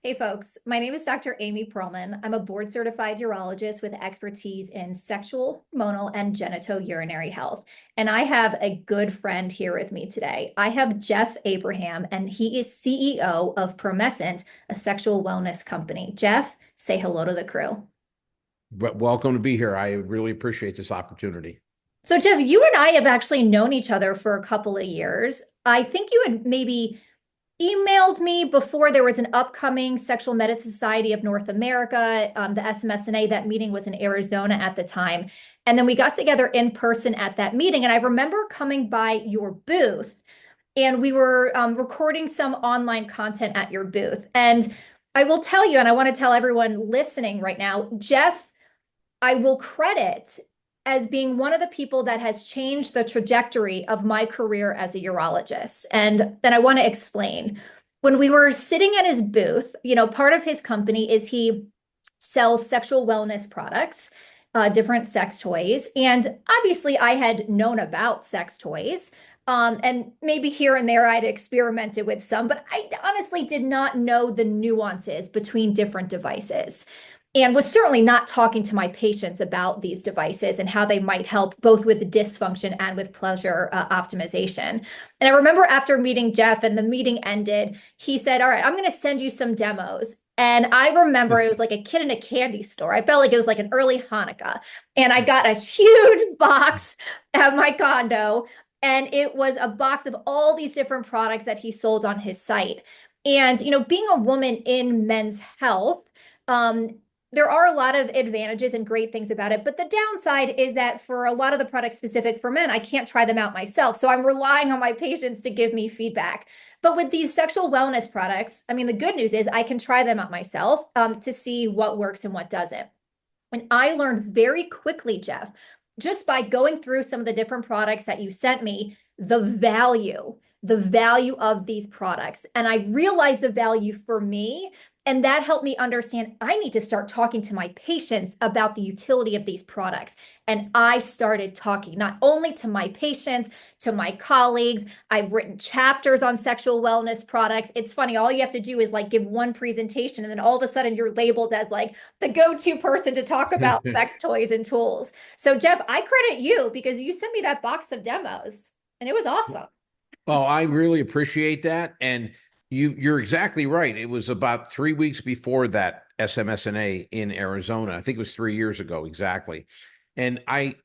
Hey folks, my name is Dr. Amy Pearlman. I'm a board certified urologist with expertise in sexual, hormonal, and genitourinary health. And I have a good friend here with me today. I have Jeff Abraham, and he is CEO of Promescent, a sexual wellness company. Jeff, say hello to the crew. But welcome to be here. I really appreciate this opportunity. So, Jeff, you and I have actually known each other for a couple of years. I think you had maybe emailed me before there was an upcoming Sexual Medicine Society of North America, the SMSNA. That meeting was in Arizona at the time. And then we got together in person at that meeting. And I remember coming by your booth and we were recording some online content at your booth. And I will tell you, and I want to tell everyone listening right now, Jeff, I will credit as being one of the people that has changed the trajectory of my career as a urologist. And then I want to explain. When we were sitting at his booth, part of his company is he sells sexual wellness products, different sex toys. And obviously, I had known about sex toys. And maybe here and there I'd experimented with some, but I honestly did not know the nuances between different devices and was certainly not talking to my patients about these devices and how they might help both with dysfunction and with pleasure optimization. And I remember after meeting Jeff and the meeting ended, he said, "All right, I'm going to send you some demos." And I remember it was like a kid in a candy store. I felt like it was like an early Hanukkah. And I got a huge box at my condo. And it was a box of all these different products that he sold on his site. And, being a woman in men's health, there are a lot of advantages and great things about it, but the downside is that for a lot of the products specific for men, I can't try them out myself. So I'm relying on my patients to give me feedback. But with these sexual wellness products, I mean, the good news is I can try them out myself to see what works and what doesn't. And I learned very quickly, Jeff, just by going through some of the different products that you sent me, the value of these products. And I realized the value for me. And that helped me understand I need to start talking to my patients about the utility of these products. And I started talking not only to my patients, to my colleagues. I've written chapters on sexual wellness products. It's funny, all you have to do is like give one presentation, and then all of a sudden you're labeled as like the go-to person to talk about sex toys and tools. So, Jeff, I credit you because you sent me that box of demos and it was awesome. Well, I really appreciate that. And you're exactly right. It was about 3 weeks before that SMSNA in Arizona. I think it was 3 years ago exactly. And I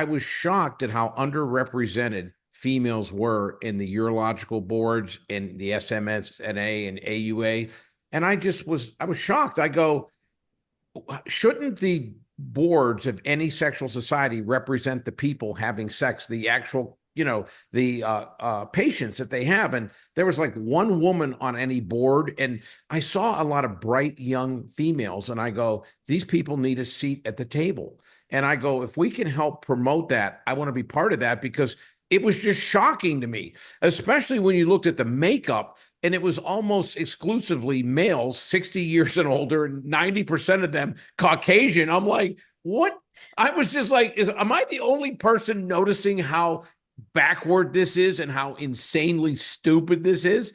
was shocked at how underrepresented females were in the urological boards in the SMSNA and AUA. And I was shocked. I go, shouldn't the boards of any sexual society represent the people having sex, the actual the patients that they have? And there was like one woman on any board, and I saw a lot of bright young females, and I go, these people need a seat at the table. And I go, if we can help promote that, I want to be part of that, because it was just shocking to me, especially when you looked at the makeup, and it was almost exclusively males, 60 years and older, and 90% of them Caucasian. I'm like, what? I was just like, am I the only person noticing how backward this is and how insanely stupid this is?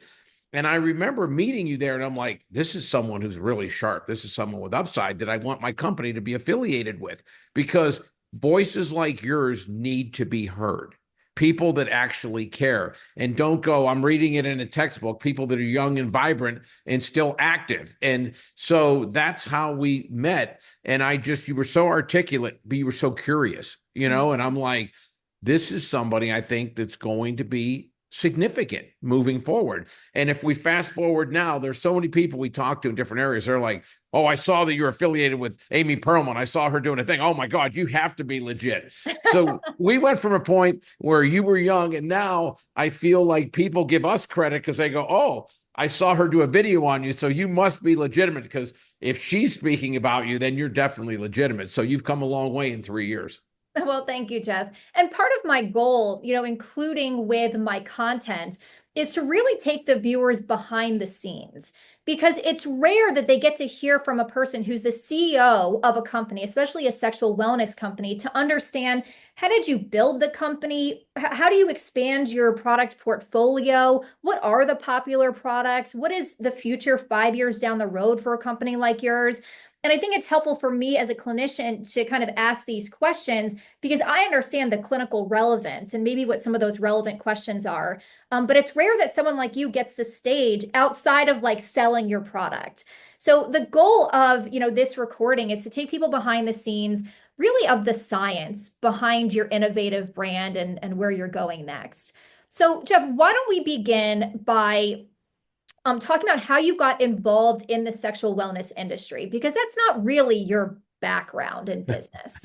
And I remember meeting you there, and I'm like, this is someone who's really sharp. This is someone with upside that I want my company to be affiliated with, because voices like yours need to be heard. People that actually care and don't go, I'm reading it in a textbook, people that are young and vibrant and still active. And so that's how we met. And you were so articulate, but you were so curious, and I'm like, this is somebody I think that's going to be significant moving forward. And if we fast forward now, there's so many people we talk to in different areas. They're like, oh, I saw that you're affiliated with Amy Pearlman. I saw her doing a thing. Oh my God, you have to be legit. So we went from a point where you were young, and now I feel like people give us credit because they go, oh, I saw her do a video on you, so you must be legitimate, because if she's speaking about you, then you're definitely legitimate. So you've come a long way in 3 years. Well, thank you, Jeff. And part of my goal, including with my content, is to really take the viewers behind the scenes, because it's rare that they get to hear from a person who's the CEO of a company, especially a sexual wellness company, to understand How did you build the company? How do you expand your product portfolio? What are the popular products? What is the future 5 years down the road for a company like yours? And I think it's helpful for me as a clinician to kind of ask these questions because I understand the clinical relevance and maybe what some of those relevant questions are. But it's rare that someone like you gets the stage outside of like selling your product. So the goal of, this recording is to take people behind the scenes really of the science behind your innovative brand and where you're going next. So, Jeff, why don't we begin by talking about how you got involved in the sexual wellness industry? Because that's not really your background in business.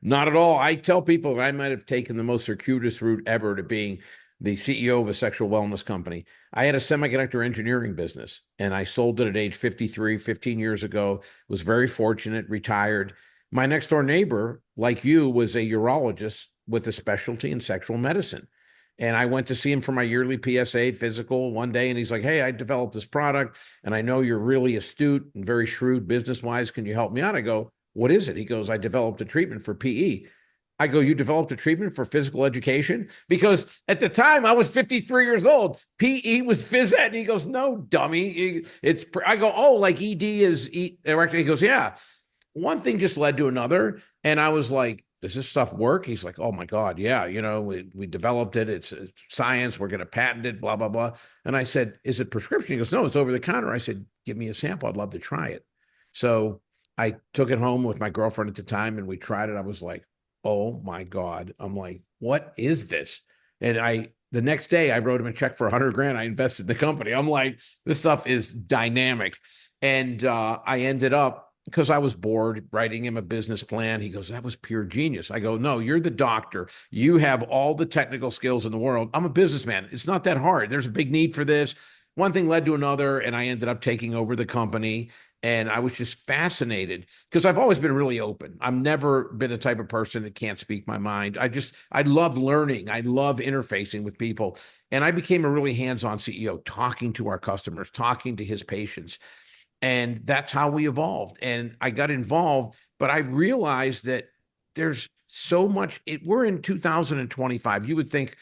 Not at all. I tell people that I might have taken the most circuitous route ever to being the CEO of a sexual wellness company. I had a semiconductor engineering business and I sold it at age 53, 15 years ago, was very fortunate, retired. My next door neighbor, like you, was a urologist with a specialty in sexual medicine. And I went to see him for my yearly PSA physical one day. And he's like, hey, I developed this product and I know you're really astute and very shrewd business wise. Can you help me out? I go, what is it? He goes, I developed a treatment for PE. I go, you developed a treatment for physical education? Because at the time I was 53 years old. PE was phys ed. And he goes, no, dummy. I go, oh, like ED is erector. He goes, yeah. One thing just led to another. And I was like, does this stuff work? He's like, oh my God, yeah. We developed it. It's science. We're going to patent it, blah, blah, blah. And I said, is it prescription? He goes, no, it's over the counter. I said, give me a sample. I'd love to try it. So I took it home with my girlfriend at the time and we tried it. I was like, oh my God. I'm like, what is this? And the next day I wrote him a check for 100 grand. I invested in the company. I'm like, this stuff is dynamic. And I ended up, because I was bored, writing him a business plan. He goes, that was pure genius. I go, no, you're the doctor. You have all the technical skills in the world. I'm a businessman. It's not that hard. There's a big need for this. One thing led to another, and I ended up taking over the company. And I was just fascinated because I've always been really open. I've never been a type of person that can't speak my mind. I love learning. I love interfacing with people. And I became a really hands-on CEO, talking to our customers, talking to his patients. And that's how we evolved. And I got involved, but I realized that there's so much. We're in 2025. You would think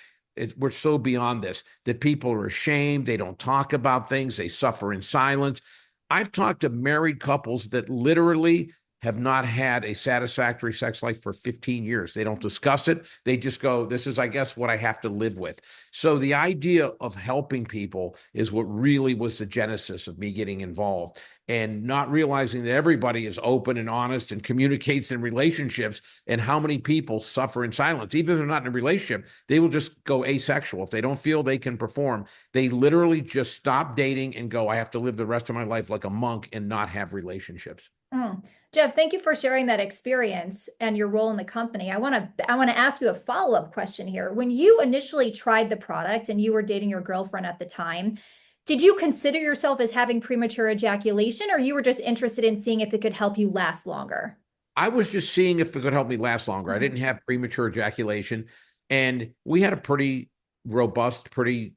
we're so beyond this, that people are ashamed. They don't talk about things. They suffer in silence. I've talked to married couples that literally have not had a satisfactory sex life for 15 years. They don't discuss it. They just go, this is, I guess, what I have to live with. So the idea of helping people is what really was the genesis of me getting involved, and not realizing that everybody is open and honest and communicates in relationships, and how many people suffer in silence. Even if they're not in a relationship, they will just go asexual. If they don't feel they can perform, they literally just stop dating and go, I have to live the rest of my life like a monk and not have relationships. Mm. Jeff, thank you for sharing that experience and your role in the company. I want to ask you a follow-up question here. When you initially tried the product and you were dating your girlfriend at the time, did you consider yourself as having premature ejaculation, or you were just interested in seeing if it could help you last longer? I was just seeing if it could help me last longer. I didn't have premature ejaculation, and we had a pretty robust, pretty,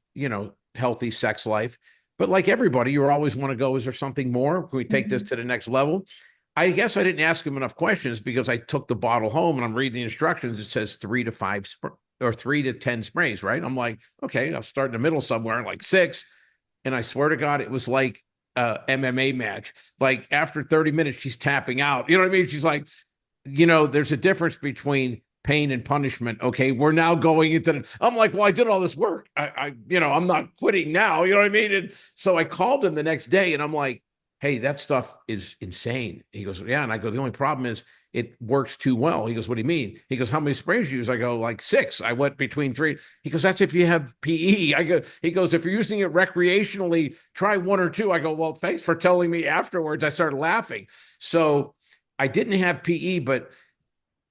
healthy sex life. But like everybody, you always want to go, is there something more? Can we take this Mhm. to the next level? I guess I didn't ask him enough questions because I took the bottle home and I'm reading the instructions. It says 3 to 5 or 3 to 10 sprays, right? I'm like, okay, I'll start in the middle somewhere, like 6. And I swear to God, it was like a MMA match. Like after 30 minutes, she's tapping out. You know what I mean? She's like, there's a difference between pain and punishment. Okay, we're now going into I'm like, well, I did all this work. I'm not quitting now. You know what I mean? And so I called him the next day and I'm like, hey, that stuff is insane. He goes, yeah. And I go, the only problem is it works too well. He goes, what do you mean? He goes, how many sprays you use? I go, like 6. I went between 3. He goes, that's if you have PE. He goes, if you're using it recreationally, try 1 or 2. I go, well, thanks for telling me afterwards. I started laughing. So I didn't have PE, but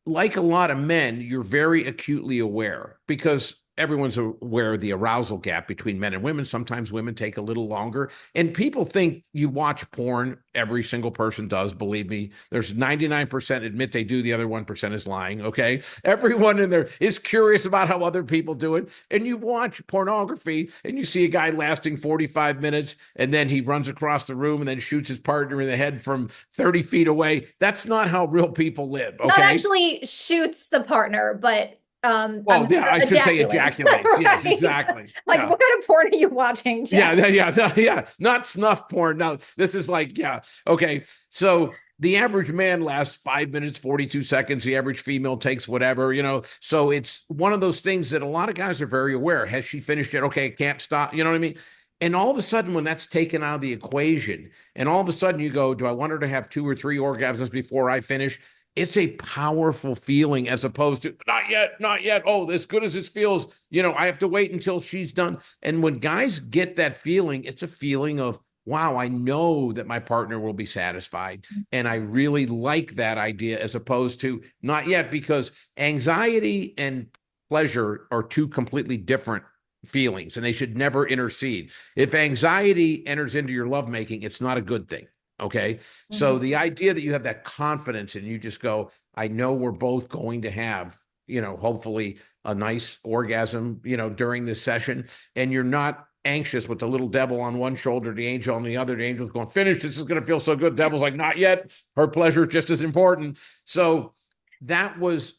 like a lot of men, you're very acutely aware because everyone's aware of the arousal gap between men and women. Sometimes women take a little longer. And people think you watch porn. Every single person does, believe me. There's 99% admit they do. The other 1% is lying, okay? Everyone in there is curious about how other people do it. And you watch pornography and you see a guy lasting 45 minutes and then he runs across the room and then shoots his partner in the head from 30 feet away. That's not how real people live, Not okay? actually shoots the partner, but I'm Well, not yeah, sure, I should say ejaculates. ejaculates. Yes, Right. exactly. Like, Yeah. what kind of porn are you watching, Jeff? Yeah. Not snuff porn. No, this is like, yeah. Okay. So the average man lasts 5 minutes, 42 seconds. The average female takes whatever, So it's one of those things that a lot of guys are very aware. Has she finished it? Okay, can't stop. You know what I mean? And all of a sudden, when that's taken out of the equation, and all of a sudden you go, do I want her to have 2 or 3 orgasms before I finish? It's a powerful feeling as opposed to not yet, not yet. Oh, as good as this feels, I have to wait until she's done. And when guys get that feeling, it's a feeling of, wow, I know that my partner will be satisfied. And I really like that idea as opposed to not yet, because anxiety and pleasure are two completely different feelings and they should never intercede. If anxiety enters into your lovemaking, it's not a good thing. Okay. So the idea that you have that confidence and you just go, I know we're both going to have, hopefully a nice orgasm, during this session. And you're not anxious with the little devil on one shoulder, the angel on the other. The angel's going, finish. This is going to feel so good. Devil's like, not yet. Her pleasure is just as important. So that was,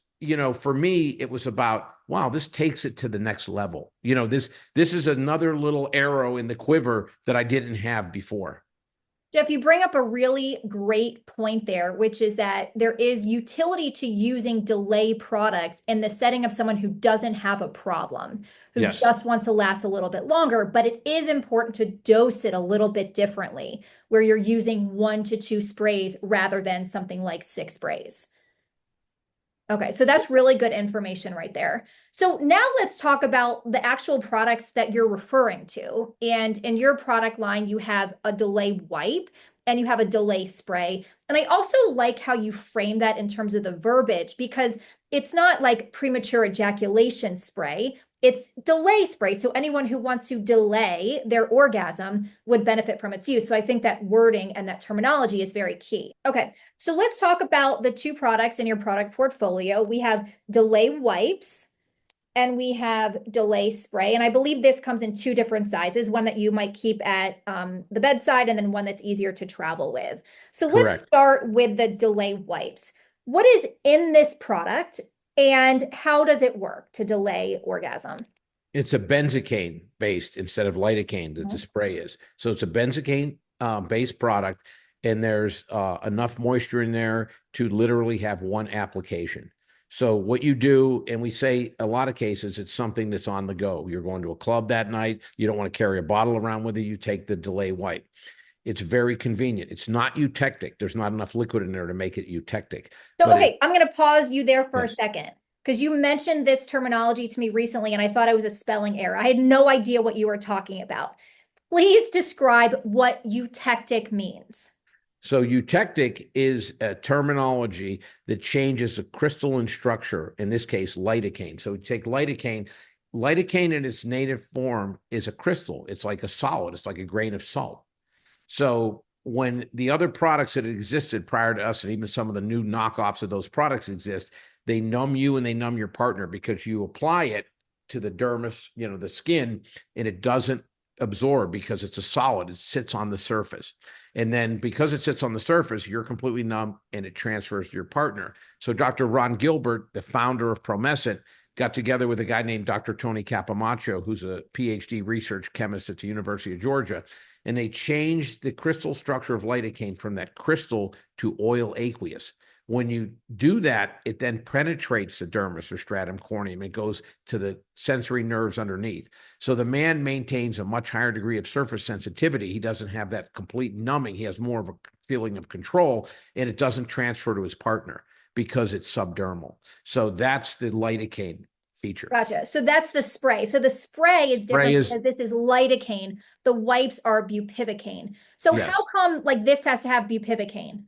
for me, it was about, wow, this takes it to the next level. This is another little arrow in the quiver that I didn't have before. Jeff, you bring up a really great point there, which is that there is utility to using delay products in the setting of someone who doesn't have a problem, who Yes. just wants to last a little bit longer. But it is important to dose it a little bit differently, where you're using 1 to 2 sprays rather than something like 6 sprays. Okay, so that's really good information right there. So now let's talk about the actual products that you're referring to. And in your product line, you have a delay wipe and you have a delay spray. And I also like how you frame that in terms of the verbiage, because it's not like premature ejaculation spray. It's delay spray. So anyone who wants to delay their orgasm would benefit from its use. So I think that wording and that terminology is very key. Okay, so let's talk about the 2 products in your product portfolio. We have delay wipes and we have delay spray. And I believe this comes in 2 different sizes, one that you might keep at the bedside and then one that's easier to travel with. So let's Correct. start with the delay wipes. What is in this product and how does it work to delay orgasm? It's a benzocaine based instead of lidocaine that the Mhm. spray is. So it's a benzocaine based product, and there's enough moisture in there to literally have one application. So what you do, and we say a lot of cases, it's something that's on the go. You're going to a club that night. You don't want to carry a bottle around with you. You take the delay wipe. It's very convenient. It's not eutectic. There's not enough liquid in there to make it eutectic. So, But okay, I'm going to pause you there for a yes. second because you mentioned this terminology to me recently and I thought it was a spelling error. I had no idea what you were talking about. Please describe what eutectic means. So eutectic is a terminology that changes the crystalline structure, in this case, lidocaine. So you take lidocaine. Lidocaine in its native form is a crystal. It's like a solid. It's like a grain of salt. So when the other products that existed prior to us, and even some of the new knockoffs of those products exist, they numb you and they numb your partner because you apply it to the dermis, the skin, and it doesn't absorb because it's a solid. It sits on the surface. And then because it sits on the surface, you're completely numb and it transfers to your partner. So Dr. Ron Gilbert, the founder of Promescent, got together with a guy named Dr. Tony Capamacho, who's a PhD research chemist at the University of Georgia. And they changed the crystal structure of lidocaine from that crystal to oil aqueous. When you do that, it then penetrates the dermis or stratum corneum. It goes to the sensory nerves underneath. So the man maintains a much higher degree of surface sensitivity. He doesn't have that complete numbing. He has more of a feeling of control, and it doesn't transfer to his partner because it's subdermal. So that's the lidocaine feature. Gotcha. So that's the spray. So the spray is Spray different is, because this is lidocaine. The wipes are bupivacaine. So how yes. come like this has to have bupivacaine?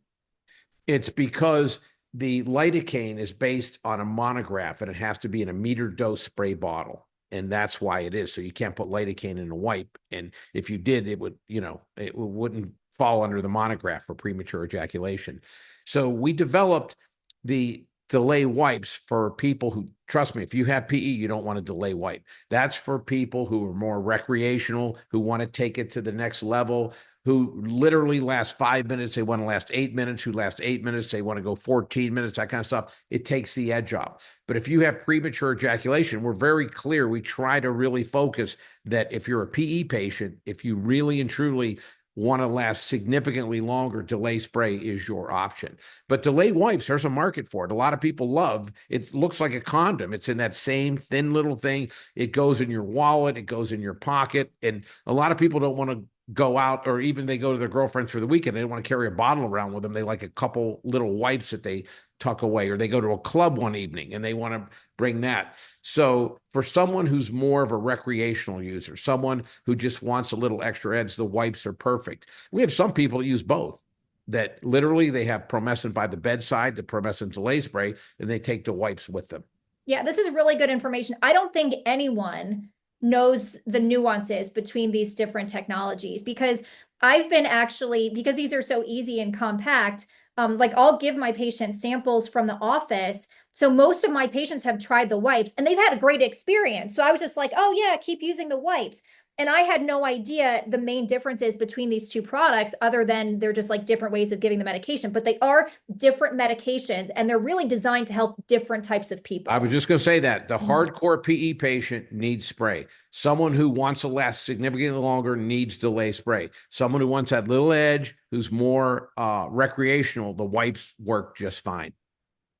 It's because the lidocaine is based on a monograph and it has to be in a meter dose spray bottle. And that's why it is. So you can't put lidocaine in a wipe. And if you did, it would, it wouldn't fall under the monograph for premature ejaculation. So we developed the delay wipes for people who, trust me, if you have PE, you don't want to delay wipe. That's for people who are more recreational, who want to take it to the next level, who literally last 5 minutes, they want to last 8 minutes, who last 8 minutes, they want to go 14 minutes, that kind of stuff. It takes the edge off. But if you have premature ejaculation, we're very clear. We try to really focus that if you're a PE patient, if you really and truly want to last significantly longer, delay spray is your option. But delay wipes, there's a market for it. A lot of people love it. Looks like a condom. It's in that same thin little thing. It goes in your wallet, it goes in your pocket. And a lot of people don't want to go out, or even they go to their girlfriends for the weekend. They don't want to carry a bottle around with them. They like a couple little wipes that they tuck away, or they go to a club one evening and they want to bring that. So for someone who's more of a recreational user, someone who just wants a little extra edge, the wipes are perfect. We have some people that use both, that literally they have Promescent by the bedside, the Promescent delay spray, and they take the wipes with them. Yeah, this is really good information. I don't think anyone knows the nuances between these different technologies, because I've been actually, because these are so easy and compact, like I'll give my patients samples from the office. So most of my patients have tried the wipes and they've had a great experience. So I was just like, oh yeah, keep using the wipes. And I had no idea the main differences between these two products, other than they're just like different ways of giving the medication, but they are different medications and they're really designed to help different types of I was people. just going to say that the hardcore PE patient needs spray. Someone who wants to last significantly longer needs delay spray. Someone who wants that little edge, who's more recreational, the wipes work just fine.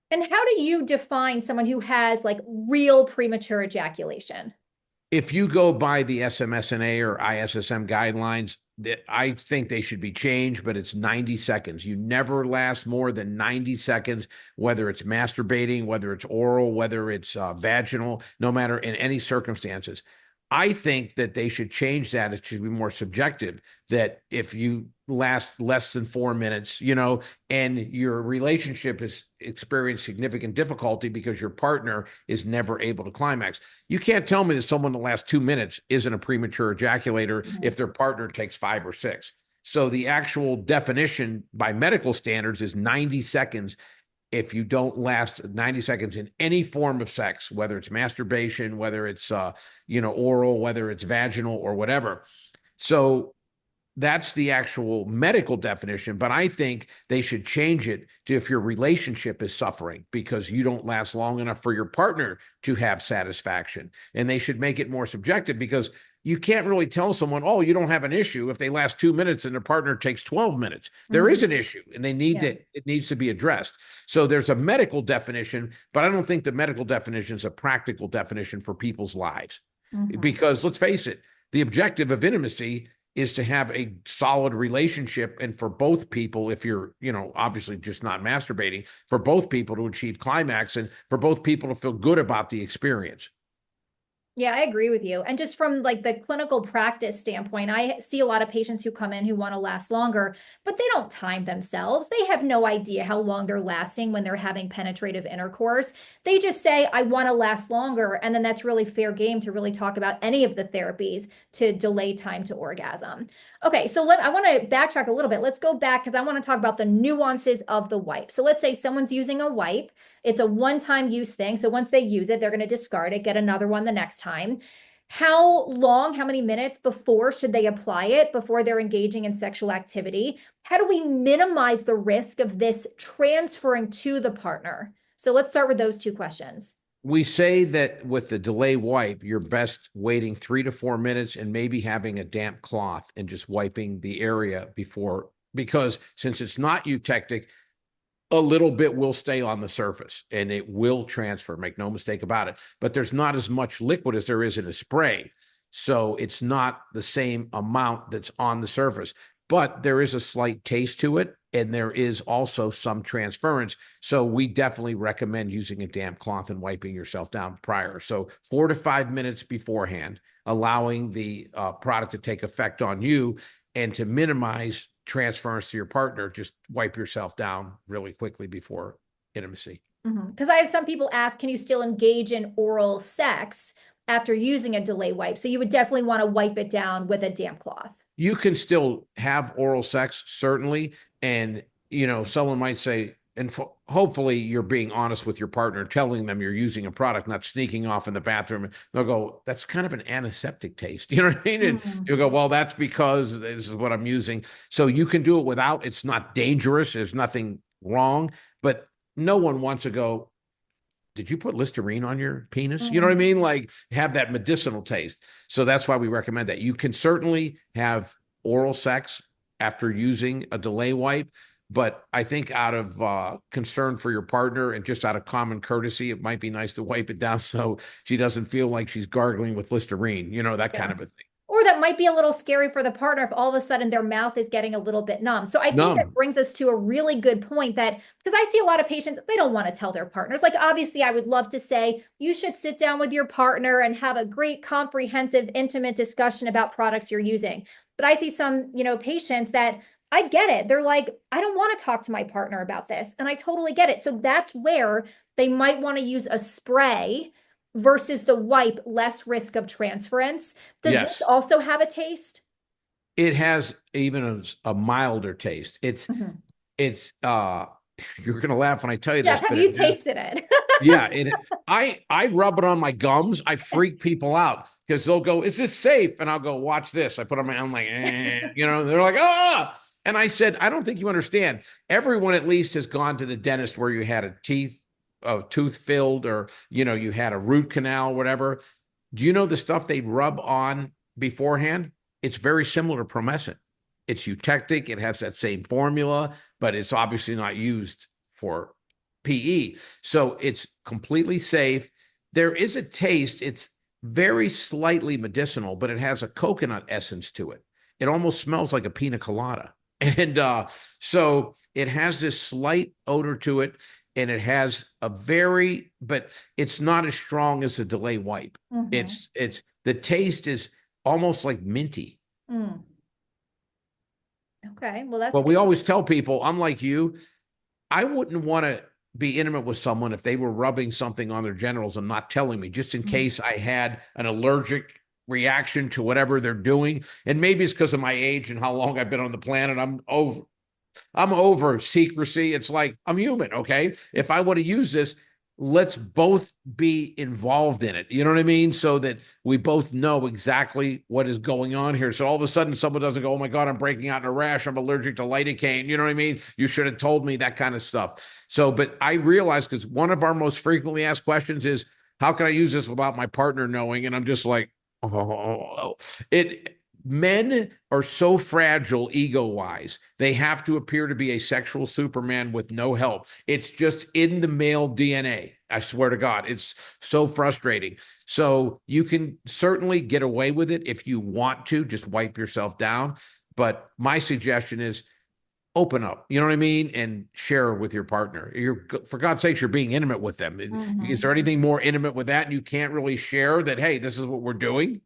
And how do you define someone who has like real premature ejaculation? If you go by the SMSNA or ISSM guidelines, I think they should be changed, but it's 90 seconds. You never last more than 90 seconds, whether it's masturbating, whether it's oral, whether it's vaginal, no matter in any circumstances. I think that they should change that. It should be more subjective, that if you last less than 4 minutes, and your relationship has experienced significant difficulty because your partner is never able to climax. You can't tell me that someone that lasts 2 minutes isn't a premature ejaculator if their partner takes 5 or 6. So the actual definition by medical standards is 90 seconds. If you don't last 90 seconds in any form of sex, whether it's masturbation, whether it's oral, whether it's vaginal or whatever. So that's the actual medical definition, but I think they should change it to if your relationship is suffering because you don't last long enough for your partner to have satisfaction. And they should make it more subjective, because you can't really tell someone, oh, you don't have an issue if they last 2 minutes and their partner takes 12 minutes. There is an issue, and it needs to be addressed. So there's a medical definition, but I don't think the medical definition is a practical definition for people's lives. Because let's face it, the objective of intimacy is to have a solid relationship, and for both people, if you're, obviously just not masturbating, for both people to achieve climax and for both people to feel good about the experience. Yeah, I agree with you. And just from like the clinical practice standpoint, I see a lot of patients who come in who want to last longer, but they don't time themselves. They have no idea how long they're lasting when they're having penetrative intercourse. They just say, I want to last longer. And then that's really fair game to really talk about any of the therapies to delay time to orgasm. Okay, so I want to backtrack a little bit. Let's go back because I want to talk about the nuances of the wipe. So let's say someone's using a wipe. It's a one-time use thing. So once they use it, they're going to discard it, get another one the next time. How long, how many minutes before should they apply it before they're engaging in sexual activity? How do we minimize the risk of this transferring to the partner? So let's start with those two questions. We say that with the delay wipe, you're best waiting 3 to 4 minutes and maybe having a damp cloth and just wiping the area before, because since it's not eutectic, a little bit will stay on the surface and it will transfer, make no mistake about it. But there's not as much liquid as there is in a spray. So it's not the same amount that's on the surface, but there is a slight taste to it. And there is also some transference. So we definitely recommend using a damp cloth and wiping yourself down prior. So 4 to 5 minutes beforehand, allowing the product to take effect on you, and to minimize transference to your partner, just wipe yourself down really quickly before intimacy. Because I have some people ask, can you still engage in oral sex after using a delay wipe. So you would definitely want to wipe it down with a damp cloth. You can still have oral sex, certainly. And, someone might say, and hopefully you're being honest with your partner, telling them you're using a product, not sneaking off in the bathroom. They'll go, that's kind of an antiseptic taste. You know what I mean? And you'll go, well, that's because this is what I'm using. So you can do it without. It's not dangerous. There's nothing wrong. But no one wants to go, did you put Listerine on your penis? You know what I mean? Like have that medicinal taste. So that's why we recommend that. You can certainly have oral sex after using a delay wipe, but I think out of concern for your partner and just out of common courtesy, it might be nice to wipe it down so she doesn't feel like she's gargling with Listerine, that kind Yeah. of a thing. Or that might be a little scary for the partner if all of a sudden their mouth is getting a little bit numb. So I think that Numb. brings us to a really good point that because I see a lot of patients, they don't want to tell their partners. Like, obviously, I would love to say you should sit down with your partner and have a great, comprehensive, intimate discussion about products you're using. But I see some, patients that I get it. They're like, I don't want to talk to my partner about this. And I totally get it. So that's where they might want to use a spray versus the wipe, less risk of transference. Does this Yes. also have a taste? It has even a milder taste. Mhm. It's you're gonna laugh when I tell you Jeff, this, have but you it has. tasted it? Yeah, I rub it on my gums. I freak people out because they'll go, "Is this safe?" And I'll go, "Watch this." I put on my, I'm like, they're like, "Ah!" And I said, "I don't think you understand. Everyone at least has gone to the dentist where you had a tooth filled, or you had a root canal, whatever. Do you know the stuff they rub on beforehand? It's very similar to Promescent. It's eutectic. It has that same formula, but it's obviously not used for PE. So it's completely safe. There is a taste. It's very slightly medicinal, but it has a coconut essence to it. It almost smells like a pina colada. And so it has this slight odor to it, and it has but it's not as strong as a delay wipe. Mhm. It's the taste is almost like minty. Mm. Okay, well, that's But we good. always tell people, unlike you, I wouldn't want to be intimate with someone if they were rubbing something on their genitals and not telling me, just in Mm. case I had an allergic reaction to whatever they're doing. And maybe it's because of my age and how long I've been on the planet. I'm over secrecy. It's like I'm human, okay? If I want to use this, let's both be involved in it. You know what I mean? So that we both know exactly what is going on here. So all of a sudden someone doesn't go, "Oh my God, I'm breaking out in a rash. I'm allergic to lidocaine." You know what I mean? You should have told me that kind of stuff. So, but I realized because one of our most frequently asked questions is, how can I use this without my partner knowing? And I'm just like, oh, it men are so fragile ego wise. They have to appear to be a sexual Superman with no help. It's just in the male DNA. I swear to God, it's so frustrating. So you can certainly get away with it if you want to, just wipe yourself down. But my suggestion is open up, you know what I mean? And share with your partner. For God's sakes, you're being intimate with them. Is Mhm. there anything more intimate with that? And you can't really share that, hey, this is what we're doing.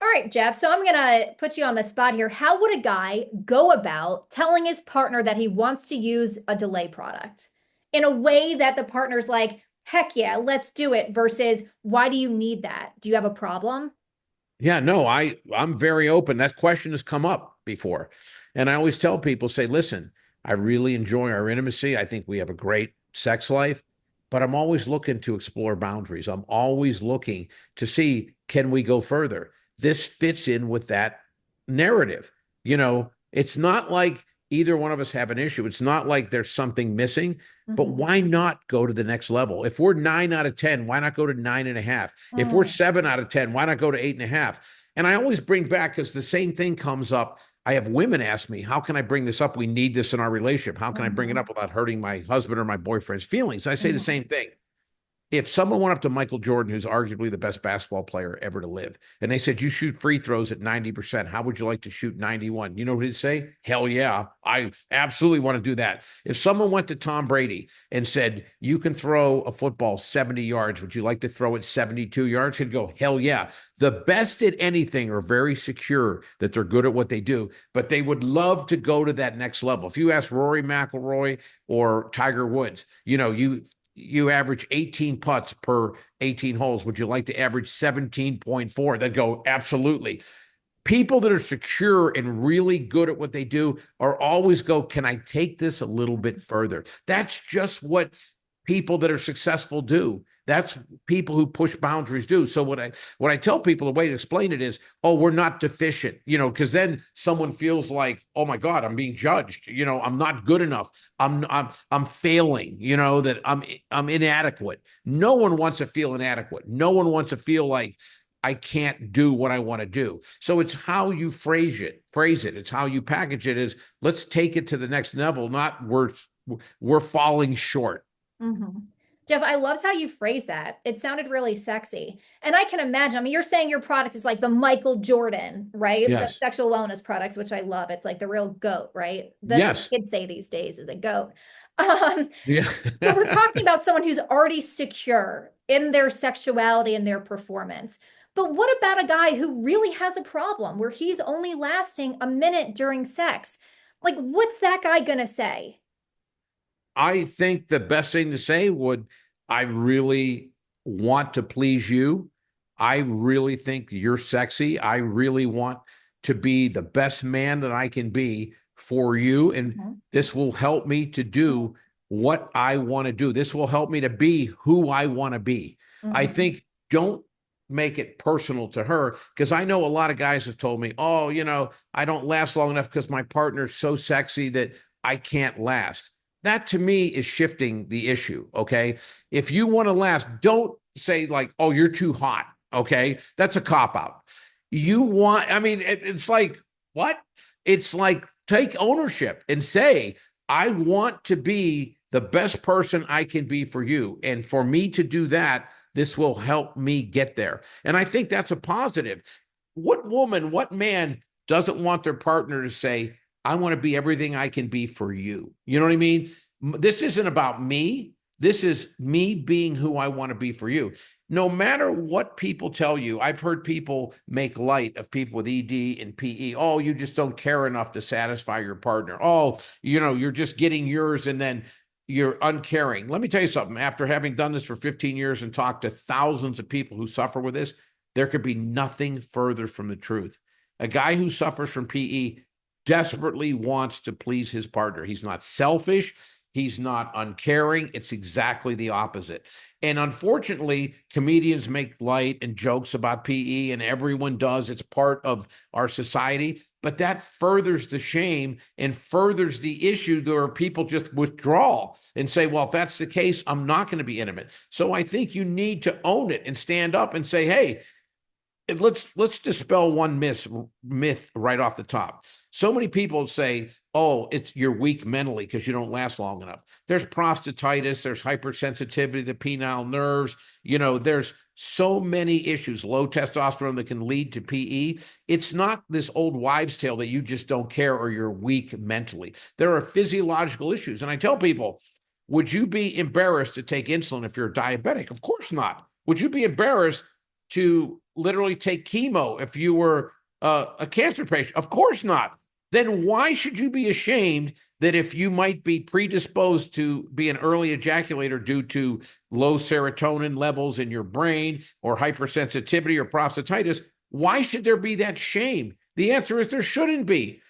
All right, Jeff. So I'm going to put you on the spot here. How would a guy go about telling his partner that he wants to use a delay product in a way that the partner's like, heck yeah, let's do it, versus why do you need that? Do you have a problem? Yeah, no, I'm very open. That question has come up before. And I always tell people, say, listen, I really enjoy our intimacy. I think we have a great sex life, but I'm always looking to explore boundaries. I'm always looking to see, can we go further? This fits in with that narrative. It's not like either one of us have an issue. It's not like there's something missing, but Mhm. why not go to the next level? If we're 9 out of 10, why not go to 9.5? If we're Mm. 7 out of 10, why not go to 8.5? And I always bring back because the same thing comes up. I have women ask me, how can I bring this up? We need this in our relationship. How can I bring it Mhm. up without hurting my husband or my boyfriend's feelings? I say the Mhm. same thing. If someone went up to Michael Jordan, who's arguably the best basketball player ever to live, and they said, you shoot free throws at 90%, how would you like to shoot 91? You know what he'd say? Hell yeah, I absolutely want to do that. If someone went to Tom Brady and said, you can throw a football 70 yards, would you like to throw it 72 yards? He'd go, hell yeah. The best at anything are very secure that they're good at what they do, but they would love to go to that next level. If you ask Rory McIlroy or Tiger Woods, you you average 18 putts per 18 holes. Would you like to average 17.4? They'd go, absolutely. People that are secure and really good at what they do are always go, can I take this a little bit further? That's just what people that are successful do. That's people who push boundaries do. So what I tell people, the way to explain it is, oh, we're not deficient, because then someone feels like, oh my God, I'm being judged. I'm not good enough. I'm failing. That I'm inadequate. No one wants to feel inadequate. No one wants to feel like I can't do what I want to do. So it's how you phrase it. It's how you package it. Is let's take it to the next level. Not we're falling short. Mm-hmm. Jeff, I loved how you phrased that. It sounded really sexy. And I can imagine, I mean, you're saying your product is like the Michael Jordan, right? The Yes. sexual wellness products, which I love. It's like the real goat, right? That's what Yes. kids say these days is a goat. Um, Yeah. but we're talking about someone who's already secure in their sexuality and their performance. But what about a guy who really has a problem where he's only lasting a minute during sex? Like, what's that guy gonna say? I think the best thing to say would, I really want to please you. I really think you're sexy. I really want to be the best man that I can be for you. And Mhm. this will help me to do what I want to do. This will help me to be who I want to be. I Mhm. think don't make it personal to her, because I know a lot of guys have told me, oh, I don't last long enough because my partner's so sexy that I can't last. That to me is shifting the issue. Okay. If you want to last, don't say like, oh, you're too hot. Okay. That's a cop out. I mean, it's like, what? It's like, take ownership and say, I want to be the best person I can be for you. And for me to do that, this will help me get there. And I think that's a positive. What woman, what man doesn't want their partner to say, I want to be everything I can be for you? You know what I mean? This isn't about me. This is me being who I want to be for you. No matter what people tell you, I've heard people make light of people with ED and PE. Oh, you just don't care enough to satisfy your partner. Oh, you're just getting yours and then you're uncaring. Let me tell you something. After having done this for 15 years and talked to thousands of people who suffer with this, there could be nothing further from the truth. A guy who suffers from PE desperately wants to please his partner. He's not selfish. He's not uncaring. It's exactly the opposite. And unfortunately, comedians make light and jokes about PE, and everyone does. It's part of our society. But that furthers the shame and furthers the issue where people just withdraw and say, well, if that's the case, I'm not going to be intimate. So I think you need to own it and stand up and say, hey, let's dispel one myth right off the top. So many people say, oh, you're weak mentally because you don't last long enough. There's prostatitis, there's hypersensitivity to penile nerves, there's so many issues, low testosterone, that can lead to PE. It's not this old wives' tale that you just don't care or you're weak mentally. There are physiological issues. And I tell people, would you be embarrassed to take insulin if you're diabetic? Of course not. Would you be embarrassed to literally take chemo if you were a cancer patient? Of course not. Then why should you be ashamed that if you might be predisposed to be an early ejaculator due to low serotonin levels in your brain or hypersensitivity or prostatitis, why should there be that shame? The answer is there shouldn't be.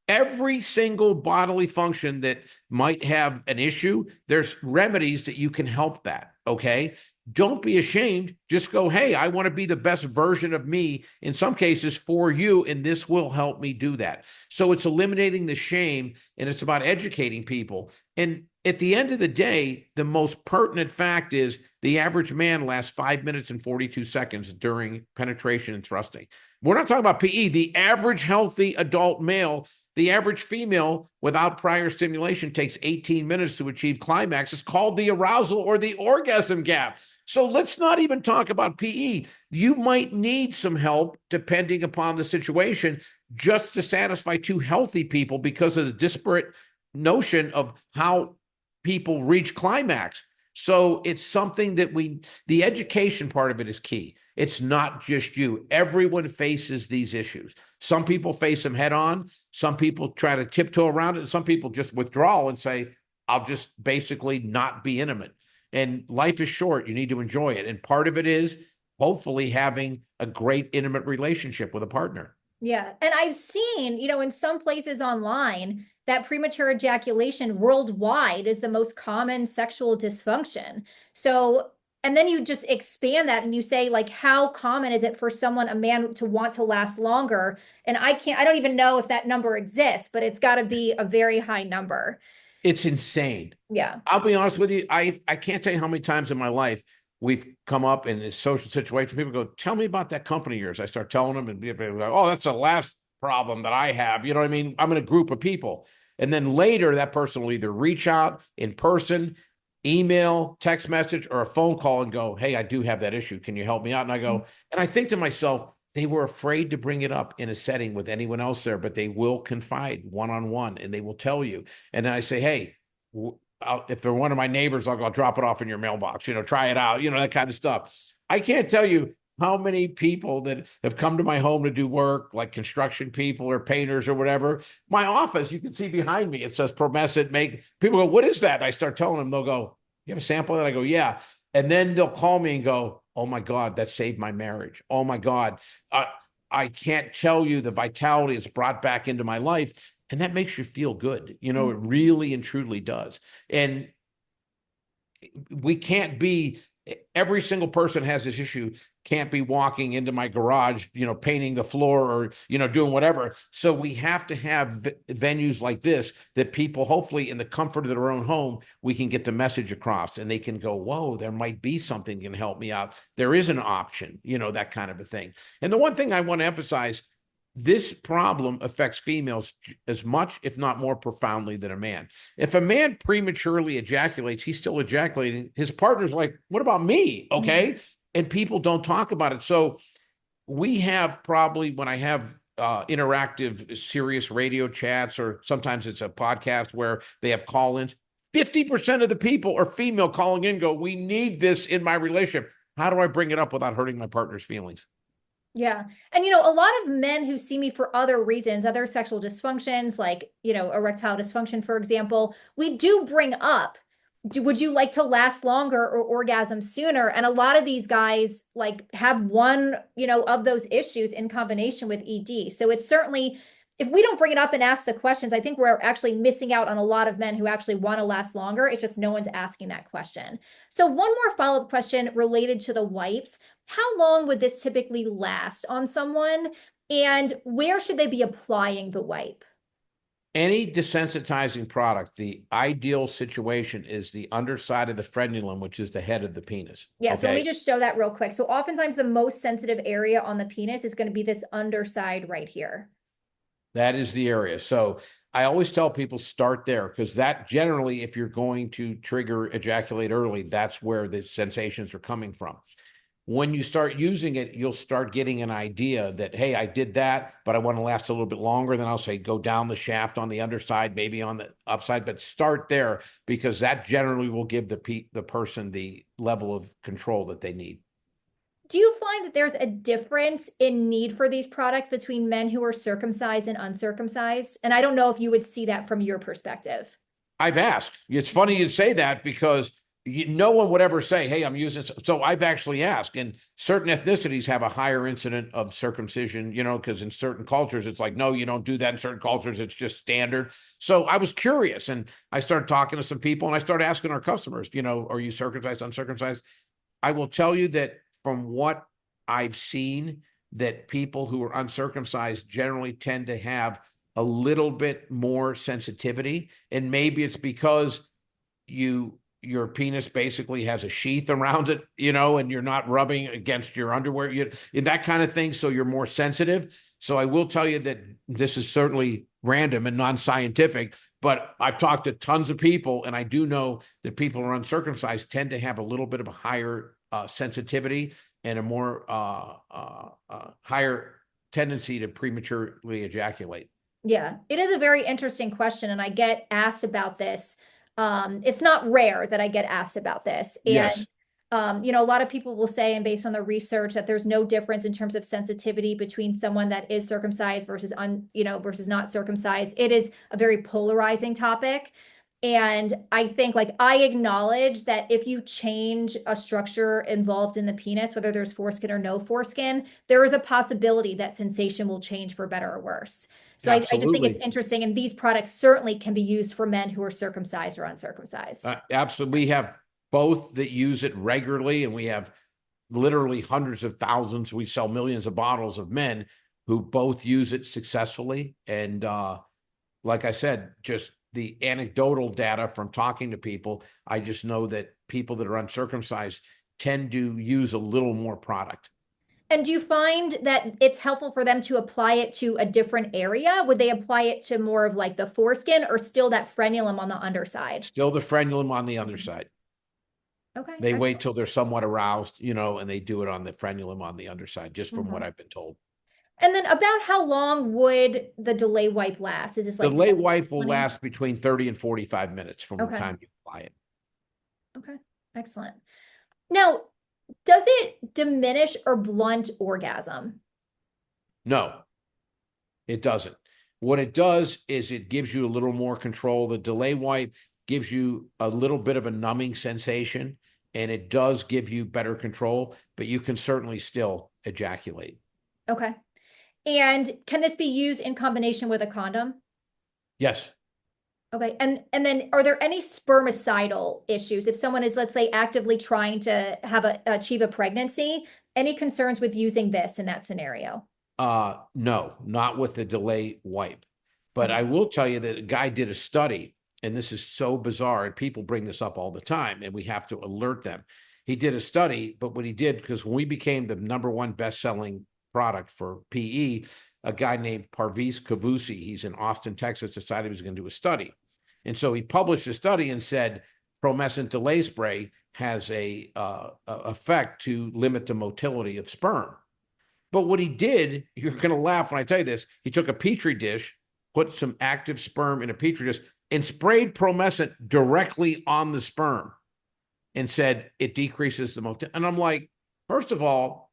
Every single bodily function that might have an issue, there's remedies that you can help that. Okay. Don't be ashamed. Just go, hey, I want to be the best version of me, in some cases for you, and this will help me do that. So it's eliminating the shame, and it's about educating people. And at the end of the day, the most pertinent fact is the average man lasts 5 minutes and 42 seconds during penetration and thrusting. We're not talking about PE. The average healthy adult male, the average female without prior stimulation takes 18 minutes to achieve climax. It's called the arousal or the orgasm gap. So let's not even talk about PE. You might need some help depending upon the situation just to satisfy two healthy people because of the disparate notion of how people reach climax. So it's something that the education part of it is key. It's not just you. Everyone faces these issues. Some people face them head on. Some people try to tiptoe around it. And some people just withdraw and say, I'll just basically not be intimate. And life is short. You need to enjoy it. And part of it is hopefully having a great intimate relationship with a partner. Yeah. And I've seen, in some places online that premature ejaculation worldwide is the most common sexual dysfunction. So, and then you just expand that and you say, like, how common is it for someone, a man, to want to last longer? And I don't even know if that number exists, but it's got to be a very high number. It's insane. Yeah. I'll be honest with you. I can't tell you how many times in my life we've come up in a social situation. People go, "Tell me about that company of yours." I start telling them, and people are like, "Oh, that's the last problem that I have." You know what I mean? I'm in a group of people, and then later that person will either reach out in person, email, text message, or a phone call and go, "Hey, I do have that issue. Can you help me out?" And I go, and I think to myself, they were afraid to bring it up in a setting with anyone else there, but they will confide one on one, and they will tell you. And then I say, "Hey, if they're one of my neighbors, I'll drop it off in your mailbox, try it out, that kind of stuff." I can't tell you how many people that have come to my home to do work, like construction people or painters or whatever. My office, you can see behind me, it says Promescent. People go, "What is that?" And I start telling them, they'll go, "You have a sample of that?" I go, "Yeah." And then they'll call me and go, "Oh my God, that saved my marriage. Oh my God. I can't tell you the vitality it's brought back into my life." And that makes you feel good. It really and truly does. And we can't be, every single person has this issue, can't be walking into my garage, painting the floor or, doing whatever. So we have to have venues like this that people, hopefully in the comfort of their own home, we can get the message across and they can go, "Whoa, there might be something that can help me out. There is an option," that kind of a thing. And the one thing I want to emphasize, this problem affects females as much, if not more profoundly than a man. If a man prematurely ejaculates, he's still ejaculating. His partner's like, "What about me?" Okay. And people don't talk about it. So we have probably, when I have interactive, serious radio chats, or sometimes it's a podcast where they have call-ins, 50% of the people are female calling in, go, "We need this in my relationship. How do I bring it up without hurting my partner's feelings?" Yeah. And, a lot of men who see me for other reasons, other sexual dysfunctions, like, erectile dysfunction, for example, we do bring up, would you like to last longer or orgasm sooner? And a lot of these guys like have one, of those issues in combination with ED. So it's certainly, if we don't bring it up and ask the questions, I think we're actually missing out on a lot of men who actually want to last longer. It's just no one's asking that question. So one more follow-up question related to the wipes. How long would this typically last on someone? And where should they be applying the wipe? Any desensitizing product, the ideal situation is the underside of the frenulum, which is the head of the penis. Yeah, so let me Okay. just show that real quick. So oftentimes the most sensitive area on the penis is going to be this underside right here. That is the area. So I always tell people start there, because that generally, if you're going to trigger ejaculate early, that's where the sensations are coming from. When you start using it, you'll start getting an idea that, hey, I did that, but I want to last a little bit longer. Then I'll say, go down the shaft on the underside, maybe on the upside, but start there, because that generally will give the person the level of control that they need. Do you find that there's a difference in need for these products between men who are circumcised and uncircumcised? And I don't know if you would see that from your perspective. I've asked. It's funny you say that, because no one would ever say, "Hey, I'm using." So I've actually asked, and certain ethnicities have a higher incident of circumcision, because in certain cultures, it's like, no, you don't do that. In certain cultures, it's just standard. So I was curious, and I started talking to some people, and I started asking our customers, "Are you circumcised, uncircumcised?" I will tell you that from what I've seen, that people who are uncircumcised generally tend to have a little bit more sensitivity. And maybe it's because your penis basically has a sheath around it, and you're not rubbing against your underwear, that kind of thing. So you're more sensitive. So I will tell you that this is certainly random and non-scientific, but I've talked to tons of people, and I do know that people who are uncircumcised tend to have a little bit of a higher sensitivity and a more higher tendency to prematurely ejaculate. Yeah, it is a very interesting question, and I get asked about this. It's not rare that I get asked about this. And Yes. a lot of people will say, and based on the research, that there's no difference in terms of sensitivity between someone that is circumcised versus versus not circumcised. It is a very polarizing topic. And I think, like, I acknowledge that if you change a structure involved in the penis, whether there's foreskin or no foreskin, there is a possibility that sensation will change for better or worse. So I just think it's Absolutely. interesting. And these products certainly can be used for men who are circumcised or uncircumcised. Absolutely. We have both that use it regularly, and we have literally hundreds of thousands. We sell millions of bottles of men who both use it successfully. And like I said, just the anecdotal data from talking to people, I just know that people that are uncircumcised tend to use a little more product. And do you find that it's helpful for them to apply it to a different area? Would they apply it to more of like the foreskin or still that frenulum on the underside? Still the frenulum on the underside. Okay, They wait excellent. till they're somewhat aroused, and they do it on the frenulum on the underside, just from what Mhm. I've been told. And then about how long would the delay wipe last? Is this The like 10 lay minutes, wipe will 20? last between 30 and 45 minutes from the Okay, time you apply it. okay, excellent. Now, does it diminish or blunt orgasm? No, it doesn't. What it does is it gives you a little more control. The delay wipe gives you a little bit of a numbing sensation, and it does give you better control, but you can certainly still ejaculate. Okay. And can this be used in combination with a condom? Yes. Okay. And then are there any spermicidal issues? If someone is, let's say, actively trying to achieve a pregnancy, any concerns with using this in that scenario? No, not with the delay wipe. But Okay. I will tell you that a guy did a study, and this is so bizarre, and people bring this up all the time, and we have to alert them. He did a study, but what he did, because when we became the number one best-selling product for PE, a guy named Parviz Kavusi, he's in Austin, Texas, decided he was going to do a study. And so he published a study and said Promescent delay spray has a effect to limit the motility of sperm. But what he did, you're going to laugh when I tell you this, he took a petri dish, put some active sperm in a petri dish, and sprayed Promescent directly on the sperm and said it decreases the motility. And I'm like, first of all,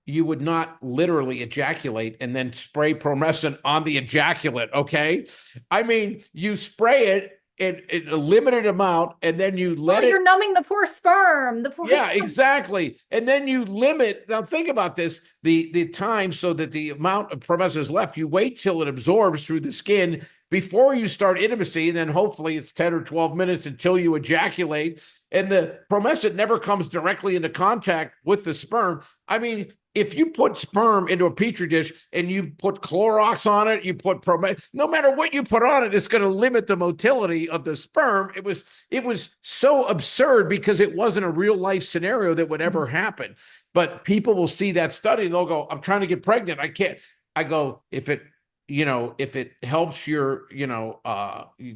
you would not literally ejaculate and then spray Promescent on the ejaculate, okay? I mean, you spray it in a limited amount and then you Well, let you're it. numbing the poor sperm. The poor Yeah, sperm. exactly. And then you limit. Now think about this: the time so that the amount of promescent is left. You wait till it absorbs through the skin before you start intimacy, and then hopefully it's 10 or 12 minutes until you ejaculate. And the promescent never comes directly into contact with the sperm. I mean, if you put sperm into a petri dish and you put Clorox on it, you put promescent. No matter what you put on it, it's going to limit the motility of the sperm. It was so absurd because it wasn't a real life scenario that would ever happen. But people will see that study and they'll go, I'm trying to get pregnant. I can't. I go, if it helps you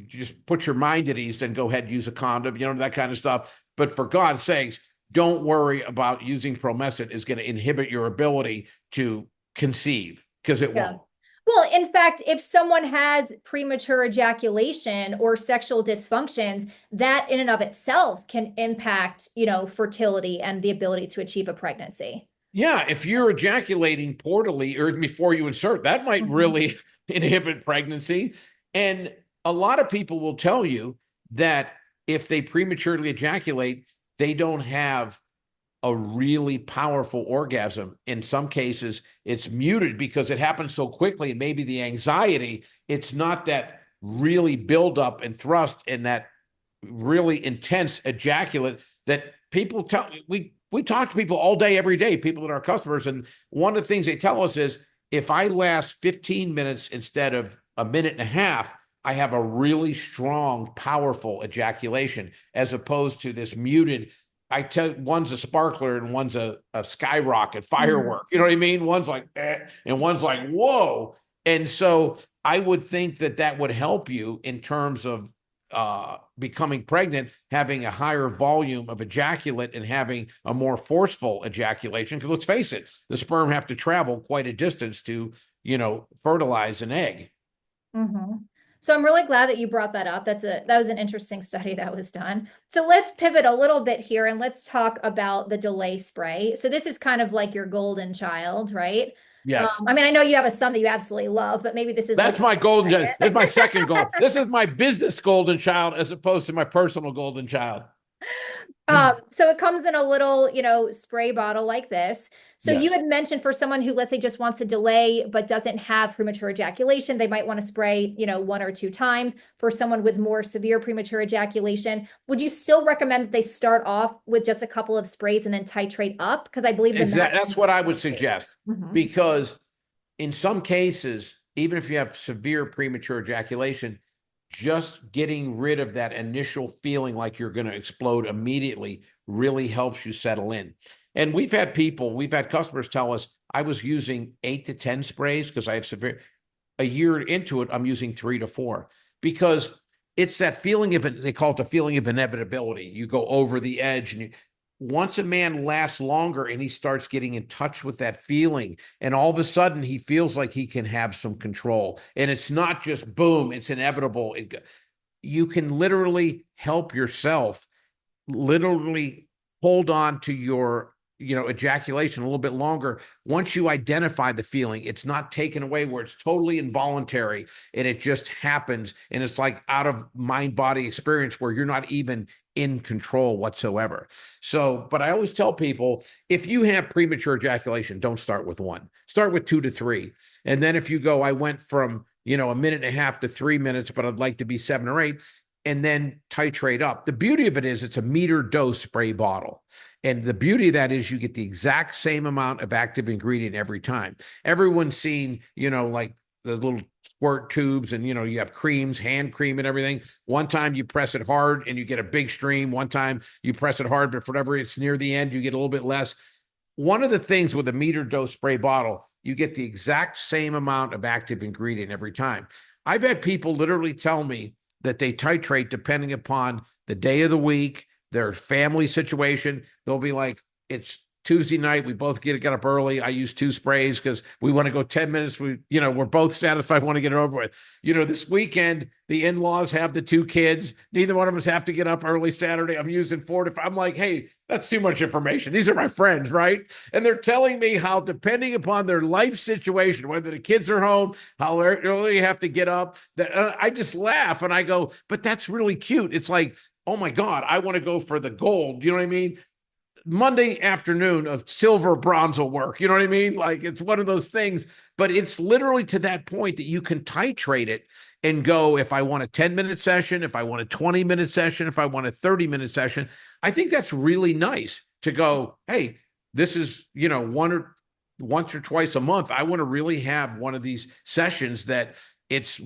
just put your mind at ease, then go ahead and use a condom, that kind of stuff. But for God's sakes, don't worry about using Promescent is going to inhibit your ability to conceive because it Yeah. won't. Well, in fact, if someone has premature ejaculation or sexual dysfunctions, that in and of itself can impact, fertility and the ability to achieve a pregnancy. Yeah, if you're ejaculating portally or before you insert, that might Mhm. really inhibit pregnancy. And a lot of people will tell you that if they prematurely ejaculate, they don't have a really powerful orgasm. In some cases, it's muted because it happens so quickly, and maybe the anxiety, it's not that really build up and thrust and that really intense ejaculate that people tell we talk to people all day every day, people that are customers, and one of the things they tell us is if I last 15 minutes instead of a minute and a half, I have a really strong powerful ejaculation as opposed to this muted. I tell one's a sparkler and one's a skyrocket Mhm. firework, you know what I mean? One's like and one's like whoa. And so I would think that that would help you in terms of becoming pregnant, having a higher volume of ejaculate and having a more forceful ejaculation. Because let's face it, the sperm have to travel quite a distance to, fertilize an egg. Mhm. So I'm really glad that you brought that up. That was an interesting study that was done. So let's pivot a little bit here and let's talk about the delay spray. So this is kind of like your golden child, right? Yes. I mean, I know you have a son that you absolutely love, but maybe this is like That's my golden child. That's my second. second goal. This is my business golden child as opposed to my personal golden child. So it comes in a little, spray bottle like this. So you Yes. had mentioned for someone who, let's say, just wants to delay but doesn't have premature ejaculation, they might want to spray, one or two times. For someone with more severe premature ejaculation, would you still recommend that they start off with just a couple of sprays and then titrate up? Because I believe the Exactly. maximum That's what I would is two. suggest Mhm. because in some cases, even if you have severe premature ejaculation, just getting rid of that initial feeling like you're going to explode immediately really helps you settle in. And we've had customers tell us, I was using 8 to 10 sprays because I have severe. A year into it, I'm using 3 to 4 because it's that feeling of it. They call it the feeling of inevitability. You go over the edge, and once a man lasts longer and he starts getting in touch with that feeling, and all of a sudden he feels like he can have some control, and it's not just boom, it's inevitable. You can literally help yourself literally hold on to your ejaculation a little bit longer. Once you identify the feeling, it's not taken away where it's totally involuntary and it just happens, and it's like out of mind body experience where you're not even in control whatsoever. So, but I always tell people, if you have premature ejaculation, don't start with one, start with 2 to 3. And then if you go, I went from a minute and a half to 3 minutes, but I'd like to be 7 or 8, and then titrate up. The beauty of it is it's a meter dose spray bottle. And the beauty of that is you get the exact same amount of active ingredient every time. Everyone's seen, like the little squirt tubes, and, you have creams, hand cream and everything. One time you press it hard and you get a big stream. One time you press it hard, but for whatever it's near the end, you get a little bit less. One of the things with a meter dose spray bottle, you get the exact same amount of active ingredient every time. I've had people literally tell me that they titrate depending upon the day of the week, their family situation. They'll be like, it's Tuesday night. We both get up early. I use 2 sprays because we want to go 10 minutes. We're both satisfied, want to get it over with. This weekend, the in-laws have the 2 kids. Neither one of us have to get up early Saturday. I'm using 4 to 5. I'm like, hey, that's too much information. These are my friends, right? And they're telling me how, depending upon their life situation, whether the kids are home, how early you have to get up, that I just laugh and I go, but that's really cute. It's like, oh my God, I want to go for the gold. You know what I mean? Monday afternoon of silver, bronze will work. You know what I mean? Like, it's one of those things, but it's literally to that point that you can titrate it and go, if I want a 10-minute session, if I want a 20-minute session, if I want a 30-minute session. I think that's really nice to go, hey, this is, once or twice a month. I want to really have one of these sessions that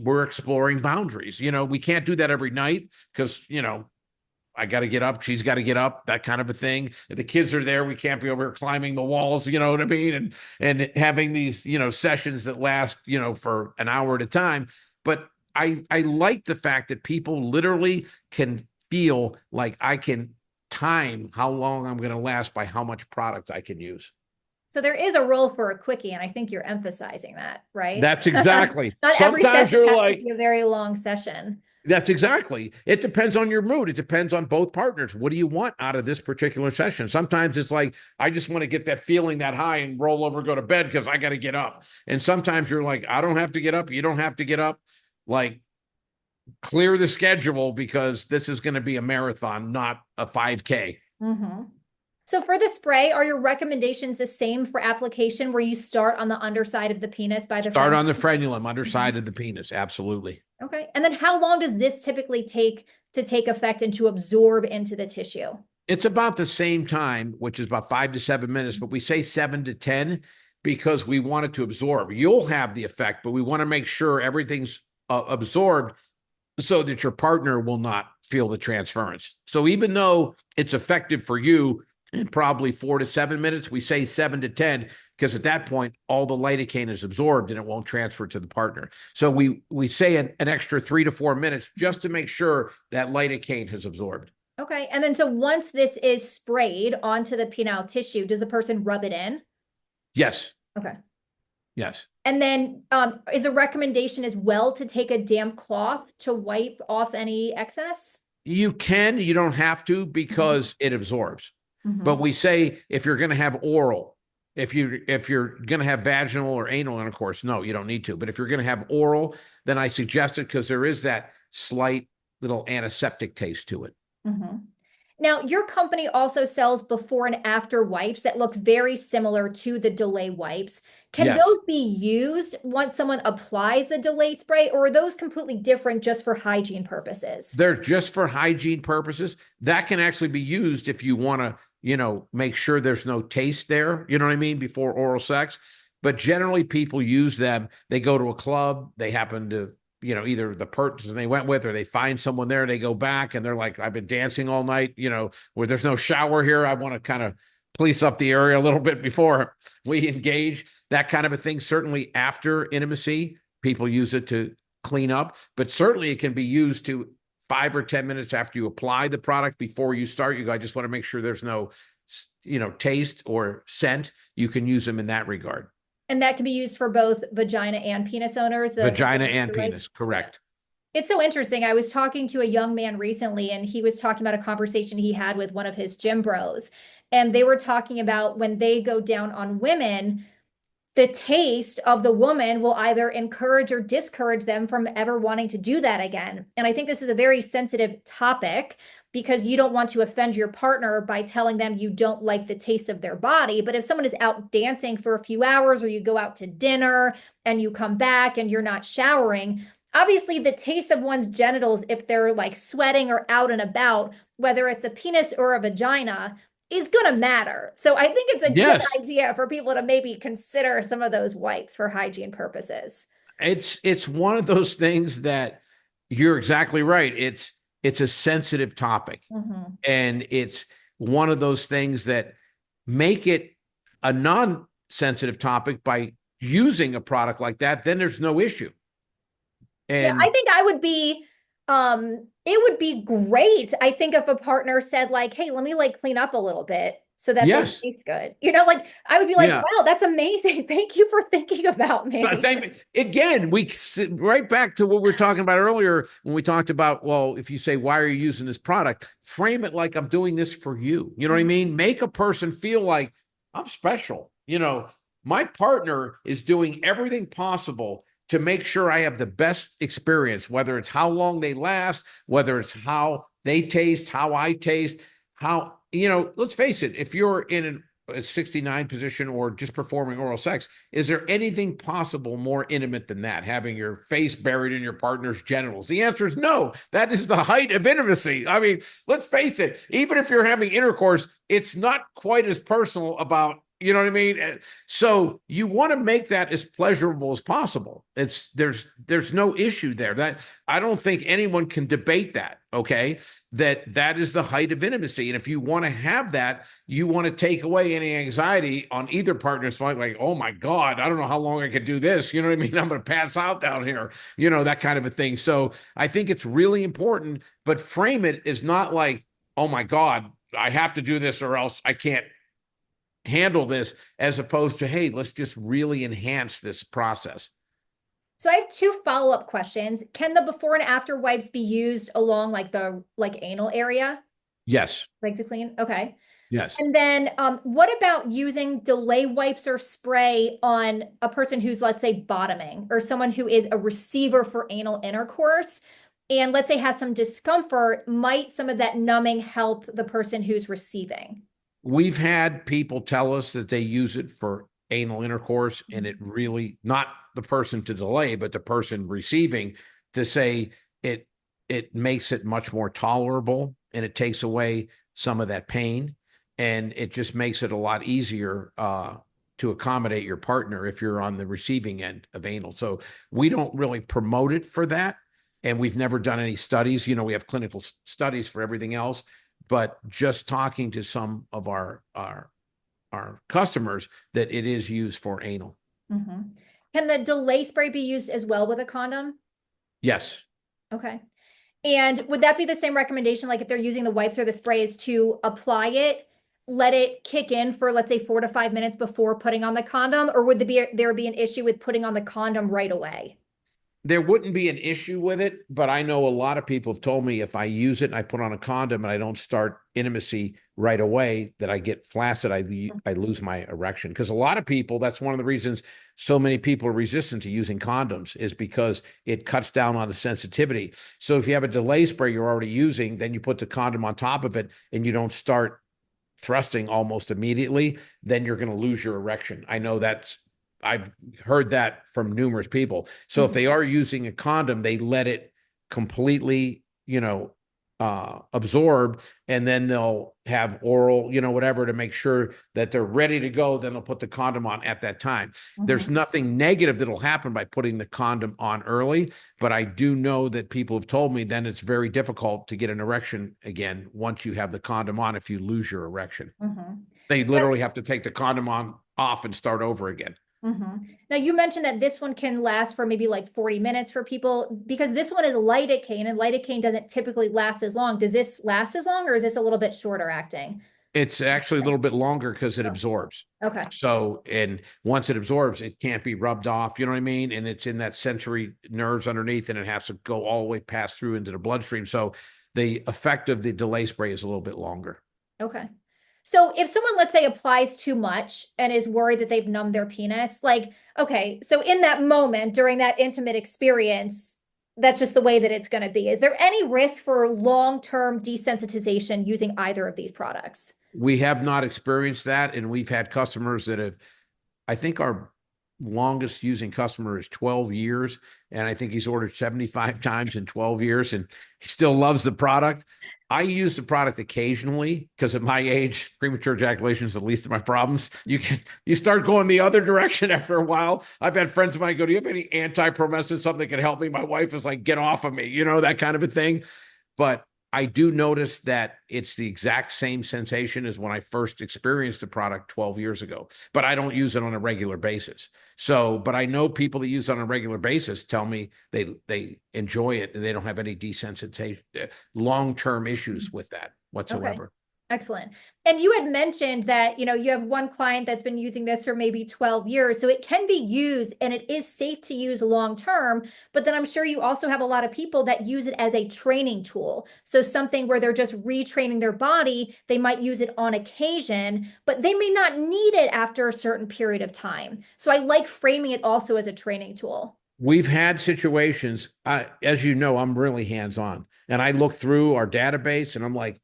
we're exploring boundaries. We can't do that every night because, I got to get up. She's got to get up, that kind of a thing. If the kids are there, we can't be over climbing the walls, you know what I mean? And having these, sessions that last, for an hour at a time. But I like the fact that people literally can feel like I can time how long I'm going to last by how much product I can use. So there is a role for a quickie, and I think you're emphasizing that, right? That's exactly. Not every Sometimes session you're has to like, be a very long session. that's exactly. It depends on your mood. It depends on both partners. What do you want out of this particular session? Sometimes it's like, I just want to get that feeling that high and roll over, go to bed because I got to get up. And sometimes you're like, I don't have to get up. You don't have to get up. Like, clear the schedule because this is going to be a marathon, not a 5K. Mhm. So for the spray, are your recommendations the same for application where you start on the underside of the penis by the Start on the frenulum? frenulum, underside Mhm. of the penis. Absolutely. Okay. And then how long does this typically take to take effect and to absorb into the tissue? It's about the same time, which is about 5 to 7 minutes, but we say 7 to 10 because we want it to absorb. You'll have the effect, but we want to make sure everything's absorbed so that your partner will not feel the transference. So even though it's effective for you in probably 4 to 7 minutes, we say 7 to 10 because at that point all the lidocaine is absorbed and it won't transfer to the partner. So we say an extra 3 to 4 minutes just to make sure that lidocaine has absorbed. Okay. And then so once this is sprayed onto the penile tissue, does the person rub it in? Yes. Okay. Yes. And then is the recommendation as well to take a damp cloth to wipe off any excess? You don't have to Mhm. because it absorbs. But Mhm. we say if you're going to have oral, If you're going to have vaginal or anal intercourse, no, you don't need to. But if you're going to have oral, then I suggest it because there is that slight little antiseptic taste to it. Mm-hmm. Now, your company also sells before and after wipes that look very similar to the delay wipes. Can Yes. those be used once someone applies a delay spray, or are those completely different just for hygiene purposes? They're just for hygiene purposes. That can actually be used if you want to, make sure there's no taste there, you know what I mean, before oral sex. But generally, people use them. They go to a club, they happen to, either the person they went with or they find someone there, they go back and they're like, I've been dancing all night, where there's no shower here. I want to kind of police up the area a little bit before we engage, that kind of a thing. Certainly after intimacy, people use it to clean up, but certainly it can be used to 5 or 10 minutes after you apply the product before you start. You go, I just want to make sure there's no, taste or scent. You can use them in that regard. And that can be used for both vagina and penis owners, the Vagina before and and after penis, wipes. Yeah. correct. It's so interesting. I was talking to a young man recently, and he was talking about a conversation he had with one of his gym bros. And they were talking about when they go down on women, the taste of the woman will either encourage or discourage them from ever wanting to do that again. And I think this is a very sensitive topic because you don't want to offend your partner by telling them you don't like the taste of their body. But if someone is out dancing for a few hours or you go out to dinner and you come back and you're not showering, obviously the taste of one's genitals, if they're like sweating or out and about, whether it's a penis or a vagina, is going to matter. So I think it's a good Yes, idea for people to maybe consider some of those wipes for hygiene purposes. it's one of those things that you're exactly right. It's a sensitive topic, Mm-hmm. and it's one of those things that make it a non-sensitive topic by using a product like that. Then there's no issue. Yeah, I And think I would be it would be great. I think if a partner said like, "Hey, let me like clean up a little bit so that this yes, tastes good." Like I would be like, yeah. "Wow, that's amazing. Thank you for thinking about me." Again, we sit right back to what we were talking about earlier when we talked about, well, if you say, why are you using this product? Frame it like I'm doing this for you. You know what I mean? Make a person feel like I'm special. My partner is doing everything possible to make sure I have the best experience, whether it's how long they last, whether it's how they taste, how I taste, let's face it, if you're in a 69 position or just performing oral sex, is there anything possible more intimate than that? Having your face buried in your partner's genitals? The answer is no. That is the height of intimacy. I mean, let's face it, even if you're having intercourse, it's not quite as personal about, you know what I mean? So you want to make that as pleasurable as possible. There's no issue there. That I don't think anyone can debate that, okay? That is the height of intimacy. And if you want to have that, you want to take away any anxiety on either partner's like, oh my God, I don't know how long I could do this. You know what I mean? I'm going to pass out down here, that kind of a thing. So I think it's really important, but frame it as not like, oh my God, I have to do this or else I can't handle this, as opposed to, hey, let's just really enhance this process. So I have two follow-up questions. Can the before and after wipes be used along like the anal area, Yes. like to clean? Okay. Yes. And then what about using delay wipes or spray on a person who's, let's say, bottoming or someone who is a receiver for anal intercourse and let's say has some discomfort? Might some of that numbing help the person who's receiving? We've had people tell us that they use it for anal intercourse, and it really, not the person to delay, but the person receiving, to say it makes it much more tolerable, and it takes away some of that pain, and it just makes it a lot easier to accommodate your partner if you're on the receiving end of anal. So we don't really promote it for that, and we've never done any studies. We have clinical studies for everything else, but just talking to some of our customers, that it is used for anal. Mm-hmm. Can the delay spray be used as well with a condom? Yes. Okay. And would that be the same recommendation? Like if they're using the wipes or the sprays to apply it, let it kick in for, let's say, 4 to 5 minutes before putting on the condom, or would there be an issue with putting on the condom right away? There wouldn't be an issue with it, but I know a lot of people have told me if I use it and I put on a condom and I don't start intimacy right away, that I get flaccid. I lose my erection. Because a lot of people, that's one of the reasons so many people are resistant to using condoms, is because it cuts down on the sensitivity. So if you have a delay spray you're already using, then you put the condom on top of it and you don't start thrusting almost immediately, then you're going to lose your erection. I know I've heard that from numerous people. So if Mhm. they are using a condom, they let it completely, absorb, and then they'll have oral, whatever, to make sure that they're ready to go. Then they'll put the condom on at that time. There's Mhm. nothing negative that'll happen by putting the condom on early, but I do know that people have told me then it's very difficult to get an erection again once you have the condom on if you lose your erection. Mhm. They Now, literally have to take the condom on off and start over again. now you mentioned that this one can last for maybe like 40 minutes for people because this one is lidocaine and lidocaine doesn't typically last as long. Does this last as long or is this a little bit shorter acting? It's actually a little bit longer because it Oh, absorbs. okay. So, and once it absorbs, it can't be rubbed off. You know what I mean? And it's in that sensory nerves underneath, and it has to go all the way pass through into the bloodstream. So, the effect of the delay spray is a little bit longer. Okay. So if someone, let's say, applies too much and is worried that they've numbed their penis, like, okay, so in that moment during that intimate experience, that's just the way that it's going to be. Is there any risk for long-term desensitization using either of these products? We have not experienced that, and we've had customers that have, I think our longest using customer is 12 years. And I think he's ordered 75 times in 12 years and he still loves the product. I use the product occasionally because at my age, premature ejaculation is the least of my problems. You start going the other direction after a while. I've had friends of mine go, "Do you have any anti-promescent, something that can help me?" My wife is like, "Get off of me," that kind of a thing. But I do notice that it's the exact same sensation as when I first experienced the product 12 years ago, but I don't use it on a regular basis. So, but I know people that use it on a regular basis tell me they enjoy it and they don't have any desensitization, long-term issues with that Okay. whatsoever. Excellent. And you had mentioned that, you have one client that's been using this for maybe 12 years. So it can be used and it is safe to use long term. But then I'm sure you also have a lot of people that use it as a training tool. So something where they're just retraining their body, they might use it on occasion, but they may not need it after a certain period of time. So I like framing it also as a training tool. We've had situations, as you know, I'm really hands-on, and I look through our database and I'm like,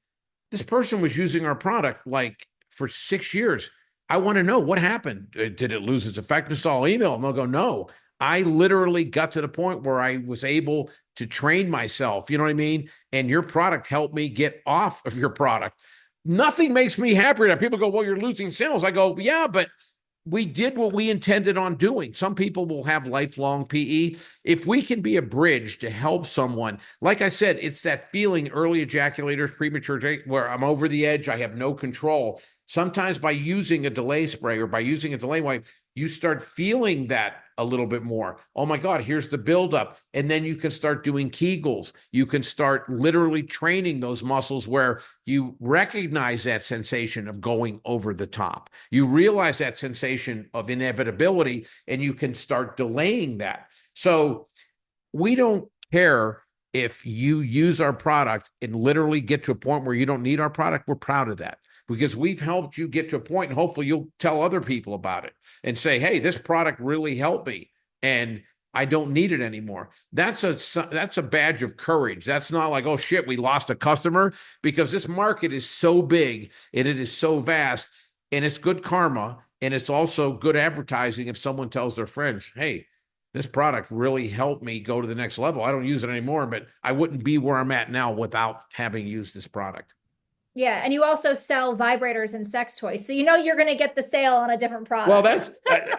this person was using our product like for 6 years. I want to know what happened. Did it lose its effectiveness? I'll email them. They'll go, no. I literally got to the point where I was able to train myself. You know what I mean? And your product helped me get off of your product. Nothing makes me happier than people go, well, you're losing sales. I go, yeah, but we did what we intended on doing. Some people will have lifelong PE. If we can be a bridge to help someone, like I said, it's that feeling, early ejaculators, premature, where I'm over the edge, I have no control. Sometimes by using a delay spray or by using a delay wipe, you start feeling that a little bit more. Oh my God, here's the buildup. And then you can start doing Kegels. You can start literally training those muscles where you recognize that sensation of going over the top. You realize that sensation of inevitability, and you can start delaying that. So we don't care if you use our product and literally get to a point where you don't need our product. We're proud of that because we've helped you get to a point, and hopefully you'll tell other people about it and say, hey, this product really helped me and I don't need it anymore. That's a badge of courage. That's not like, oh shit, we lost a customer, because this market is so big and it is so vast, and it's good karma, and it's also good advertising if someone tells their friends, hey, this product really helped me go to the next level. I don't use it anymore, but I wouldn't be where I'm at now without having used this product. Yeah. And you also sell vibrators and sex toys. So you're going to get the sale on a different Well, product.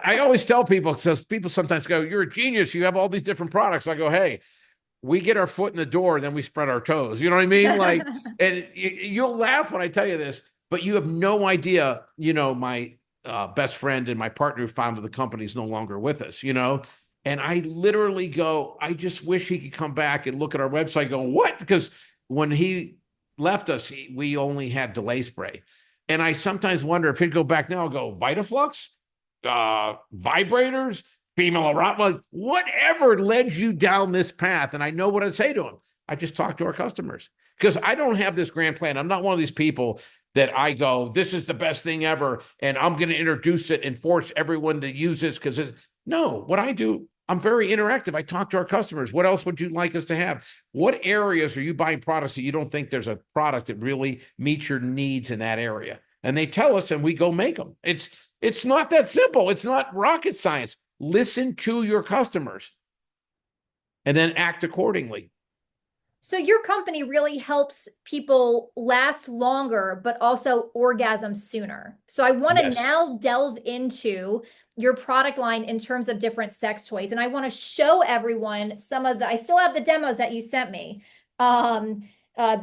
I always tell people, because people sometimes go, you're a genius. You have all these different products. I go, hey, we get our foot in the door, then we spread our toes. You know what I mean? Like, and you'll laugh when I tell you this, but you have no idea, my best friend and my partner who founded the company is no longer with us, and I literally go, I just wish he could come back and look at our website, go, what? Because when he left us, we only had delay spray. And I sometimes wonder if he'd go back now, I'll go, Vitaflux, vibrators, female erotic, like, whatever led you down this path. And I know what I'd say to them. I just talk to our customers because I don't have this grand plan. I'm not one of these people that I go, this is the best thing ever, and I'm going to introduce it and force everyone to use this because no, what I do, I'm very interactive. I talk to our customers. What else would you like us to have? What areas are you buying products that you don't think there's a product that really meets your needs in that area? And they tell us, and we go make them. It's not that simple. It's not rocket science. Listen to your customers and then act accordingly. So your company really helps people last longer, but also orgasm sooner. So I want to Yes. now delve into your product line in terms of different sex toys. And I want to show everyone some of I still have the demos that you sent me.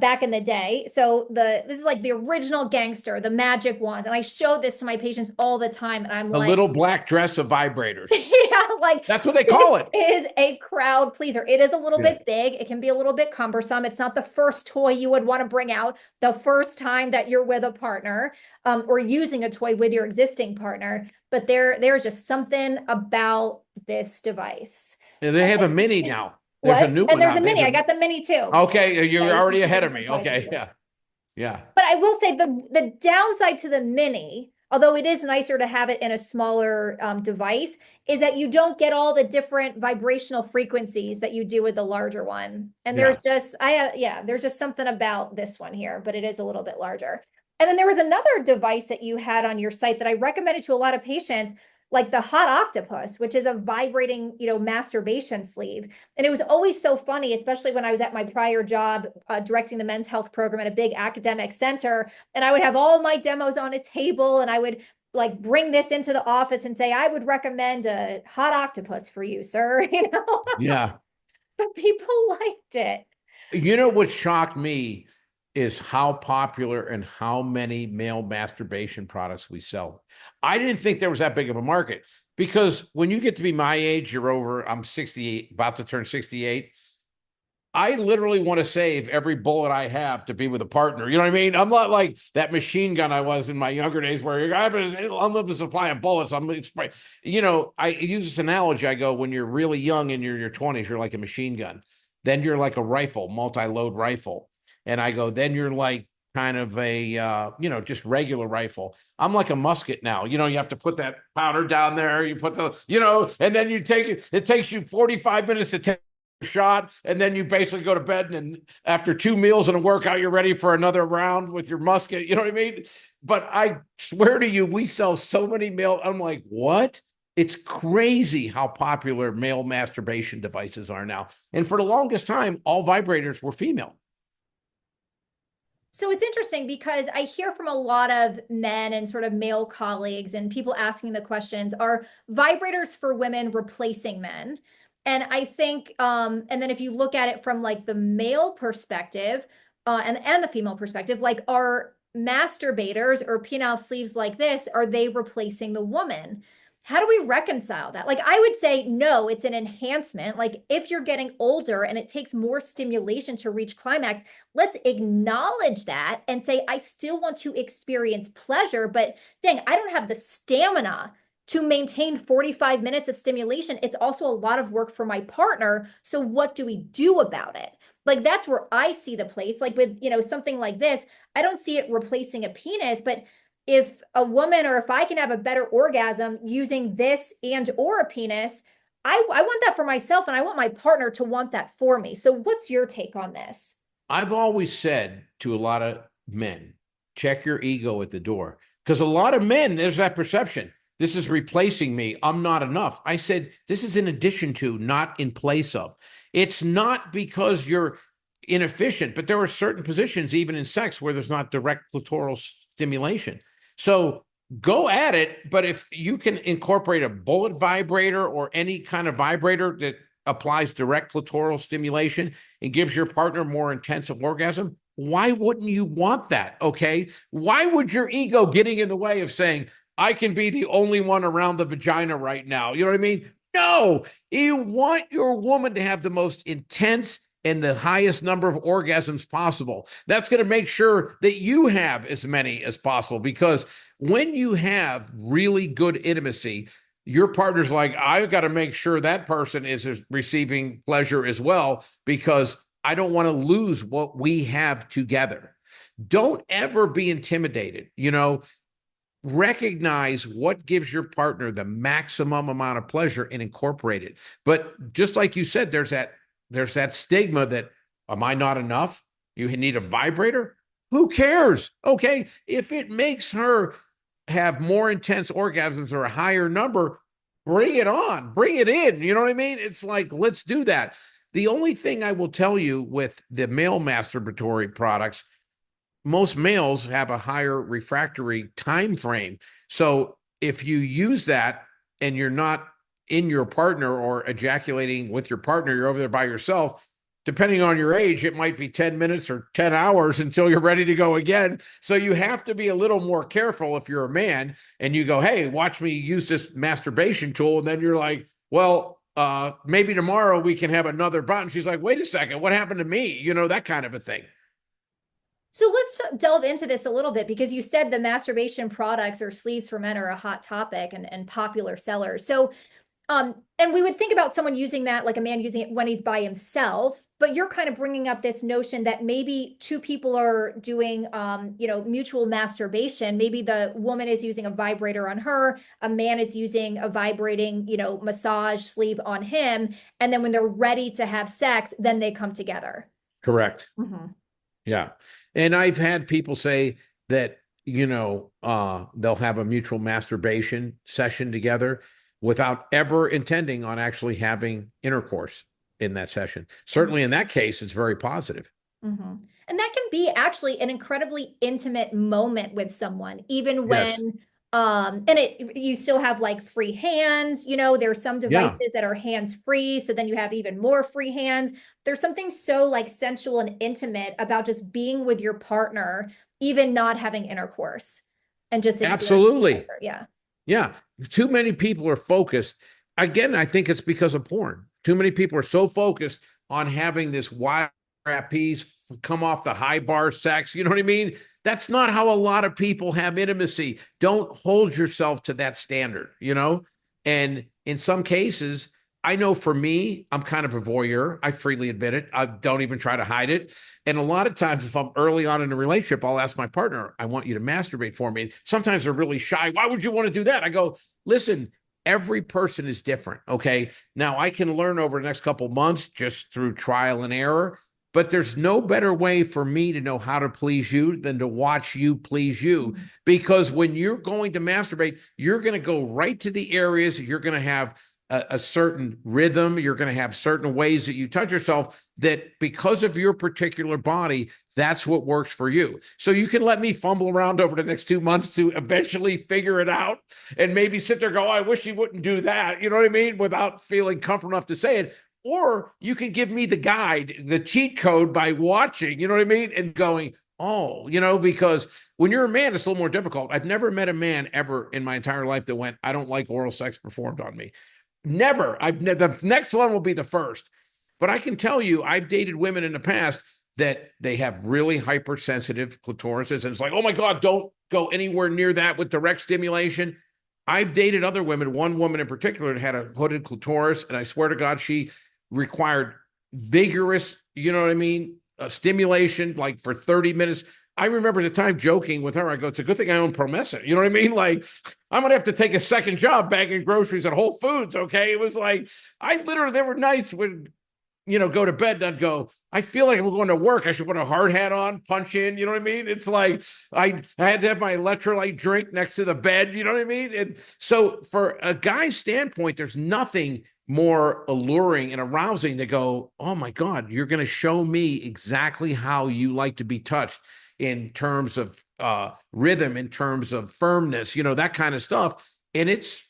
Back in the day. So this is like the original gangster, the magic wands. And I show this to my patients all the time. And I'm A like, little black dress of vibrators. yeah, like That's what they this call it. is a crowd pleaser. It is a little Yeah. bit big. It can be a little bit cumbersome. It's not the first toy you would want to bring out the first time that you're with a partner, or using a toy with your existing partner. But there's just something about this device. They have a mini now. There's a What? new And one there's out. a They have mini. I got the mini too. okay, you're Yeah, already you ahead can of me. surprise Okay, you. yeah, yeah. But I will say the downside to the mini, although it is nicer to have it in a smaller device, is that you don't get all the different vibrational frequencies that you do with the larger one. And there's Yeah. just yeah, there's just something about this one here, but it is a little bit larger. And then there was another device that you had on your site that I recommended to a lot of patients, like the hot octopus, which is a vibrating, masturbation sleeve. And it was always so funny, especially when I was at my prior job, directing the men's health program at a big academic center. And I would have all my demos on a table, and I would like bring this into the office and say, I would recommend a hot octopus for you, sir. Yeah. But people liked it. You know what shocked me is how popular and how many male masturbation products we sell. I didn't think there was that big of a market because when you get to be my age, I'm 68, about to turn 68. I literally want to save every bullet I have to be with a partner. You know what I mean? I'm not like that machine gun I was in my younger days where I have an unlimited supply of bullets. I use this analogy. I go, when you're really young and you're in your 20s, you're like a machine gun. Then you're like a rifle, multi-load rifle. And I go, then you're like kind of a, just regular rifle. I'm like a musket now. You have to put that powder down there. You put and then you take it. It takes you 45 minutes to take shot, and then you basically go to bed, and after 2 meals and a workout, you're ready for another round with your musket. You know what I mean? But I swear to you, we sell so many male. I'm like, what? It's crazy how popular male masturbation devices are now. And for the longest time, all vibrators were female. So it's interesting because I hear from a lot of men and sort of male colleagues and people asking the questions, are vibrators for women replacing men? And I think, and then if you look at it from like the male perspective, and the female perspective, like, are masturbators or penile sleeves like this, are they replacing the woman? How do we reconcile that? Like, I would say no, it's an enhancement. Like, if you're getting older and it takes more stimulation to reach climax, let's acknowledge that and say, I still want to experience pleasure, but dang, I don't have the stamina to maintain 45 minutes of stimulation. It's also a lot of work for my partner. So what do we do about it? Like, that's where I see the place. Like with, something like this, I don't see it replacing a penis, but if a woman, or if I can have a better orgasm using this and or a penis, I want that for myself, and I want my partner to want that for me. So what's your take on this? I've always said to a lot of men, check your ego at the door. Because a lot of men, there's that perception. This is replacing me. I'm not enough. I said, this is in addition to, not in place of. It's not because you're inefficient, but there are certain positions, even in sex, where there's not direct clitoral stimulation. So go at it. But if you can incorporate a bullet vibrator or any kind of vibrator that applies direct clitoral stimulation and gives your partner more intensive orgasm, why wouldn't you want that? Okay. Why would your ego getting in the way of saying, I can be the only one around the vagina right now? You know what I mean? No, you want your woman to have the most intense and the highest number of orgasms possible. That's going to make sure that you have as many as possible, because when you have really good intimacy, your partner's like, I've got to make sure that person is receiving pleasure as well, because I don't want to lose what we have together. Don't ever be intimidated. Recognize what gives your partner the maximum amount of pleasure and incorporate it. But just like you said, there's that stigma that, am I not enough? You need a vibrator? Who cares? Okay, if it makes her have more intense orgasms or a higher number, bring it on, bring it in. You know what I mean? It's like, let's do that. The only thing I will tell you with the male masturbatory products, most males have a higher refractory time frame. So if you use that and you're not in your partner or ejaculating with your partner, you're over there by yourself, depending on your age, it might be 10 minutes or 10 hours until you're ready to go again. So you have to be a little more careful if you're a man and you go, hey, watch me use this masturbation tool. And then you're like, well, maybe tomorrow we can have another bout. And she's like, wait a second, what happened to me? That kind of a thing. So let's delve into this a little bit, because you said the masturbation products or sleeves for men are a hot topic and popular sellers. So, and we would think about someone using that, like a man using it when he's by himself, but you're kind of bringing up this notion that maybe two people are doing, mutual masturbation. Maybe the woman is using a vibrator on her, a man is using a vibrating, massage sleeve on him. And then when they're ready to have sex, then they come together. Correct. Mhm. Yeah. And I've had people say that, they'll have a mutual masturbation session together without ever intending on actually having intercourse in that session. Certainly in that case, it's very positive. Mm-hmm. And that can be actually an incredibly intimate moment with someone, even Yes. when, and you still have like free hands. There's some Yeah. devices that are hands free, so then you have even more free hands. There's something so like sensual and intimate about just being with your partner, even not having intercourse, and just experiencing Absolutely. pleasure. Yeah. Yeah. Too many people are focused. Again, I think it's because of porn. Too many people are so focused on having this wild trapeze come off the high bar sex. You know what I mean? That's not how a lot of people have intimacy. Don't hold yourself to that standard. And in some cases, I know for me, I'm kind of a voyeur. I freely admit it. I don't even try to hide it. And a lot of times, if I'm early on in a relationship, I'll ask my partner, I want you to masturbate for me. And sometimes they're really shy. Why would you want to do that? I go, listen, every person is different. Okay. Now I can learn over the next couple of months just through trial and error, but there's no better way for me to know how to please you than to watch you please you. Mm-hmm. Because when you're going to masturbate, you're going to go right to the areas you're going to have a certain rhythm. You're going to have certain ways that you touch yourself that, because of your particular body, that's what works for you. So you can let me fumble around over the next 2 months to eventually figure it out, and maybe sit there and go, oh, I wish he wouldn't do that. You know what I mean? Without feeling comfortable enough to say it. Or you can give me the guide, the cheat code, by watching, you know what I mean? And going, oh, because when you're a man, it's a little more difficult. I've never met a man ever in my entire life that went, I don't like oral sex performed on me. Never. The next one will be the first. But I can tell you, I've dated women in the past that they have really hypersensitive clitorises, and it's like, oh my God, don't go anywhere near that with direct stimulation. I've dated other women. One woman in particular had a hooded clitoris, and I swear to God, she required vigorous, you know what I mean, stimulation, like for 30 minutes. I remember the time joking with her. I go, it's a good thing I own Promescent. You know what I mean? Like, I'm going to have to take a second job bagging groceries at Whole Foods. Okay. It was like, there were nights when, go to bed and I'd go, I feel like I'm going to work. I should put a hard hat on, punch in. You know what I mean? It's like, I had to have my electrolyte drink next to the bed. You know what I mean? And so, for a guy's standpoint, there's nothing more alluring and arousing to go, oh my God, you're going to show me exactly how you like to be touched, in terms of rhythm, in terms of firmness, that kind of stuff. And it's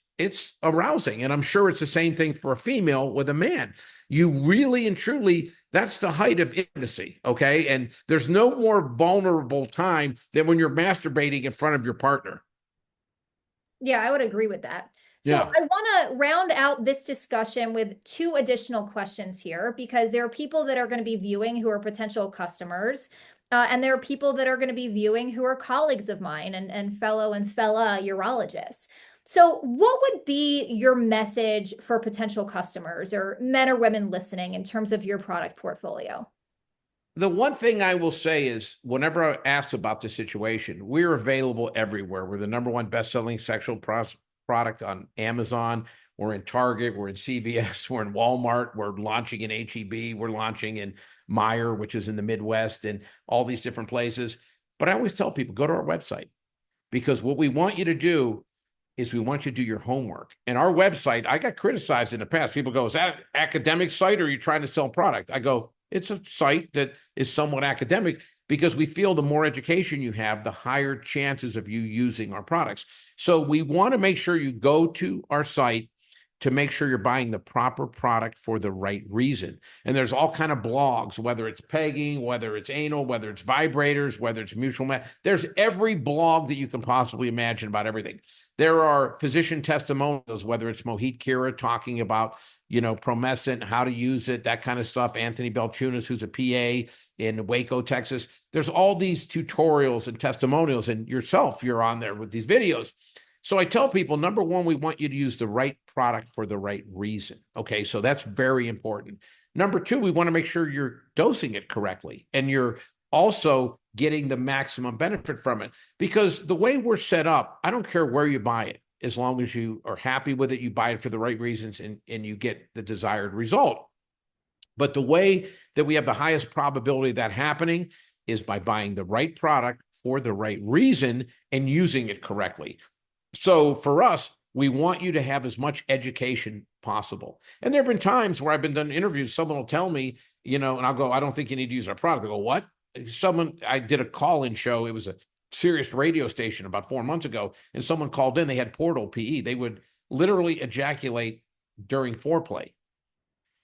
arousing. And I'm sure it's the same thing for a female with a man. You really and truly, that's the height of intimacy. Okay. And there's no more vulnerable time than when you're masturbating in front of your partner. Yeah, I would agree with that. So Yeah. I want to round out this discussion with two additional questions here, because there are people that are going to be viewing who are potential customers, and there are people that are going to be viewing who are colleagues of mine and fellow and fella urologists. So, what would be your message for potential customers or men or women listening in terms of your product portfolio? The one thing I will say is whenever I asked about the situation, we're available everywhere. We're the number one best-selling product on Amazon. We're in Target, we're in CVS, we're in Walmart, we're launching in HEB, we're launching in Meyer, which is in the Midwest, and all these different places. But I always tell people, go to our website, because what we want you to do is we want you to do your homework. And our website, I got criticized in the past. People go, is that an academic site or are you trying to sell product? I go, it's a site that is somewhat academic because we feel the more education you have, the higher chances of you using our products. So we want to make sure you go to our site to make sure you're buying the proper product for the right reason. And there's all kind of blogs, whether it's pegging, whether it's anal, whether it's vibrators, whether it's there's every blog that you can possibly imagine about everything. There are physician testimonials, whether it's Mohit Kira talking about, Promescent, how to use it, that kind of stuff. Anthony Belchunas, who's a PA in Waco, Texas. There's all these tutorials and testimonials, and yourself, you're on there with these videos. So I tell people, number one, we want you to use the right product for the right reason. Okay, so that's very important. Number two, we want to make sure you're dosing it correctly and you're also getting the maximum benefit from it. Because the way we're set up, I don't care where you buy it, as long as you are happy with it, you buy it for the right reasons and you get the desired result. But the way that we have the highest probability of that happening is by buying the right product for the right reason and using it correctly. So for us, we want you to have as much education possible. And there have been times where I've been done interviews, someone will tell me, and I'll go, I don't think you need to use our product. They go, what? I did a call-in show. It was a serious radio station about 4 months ago, and someone called in. They had portal PE. They would literally ejaculate during foreplay.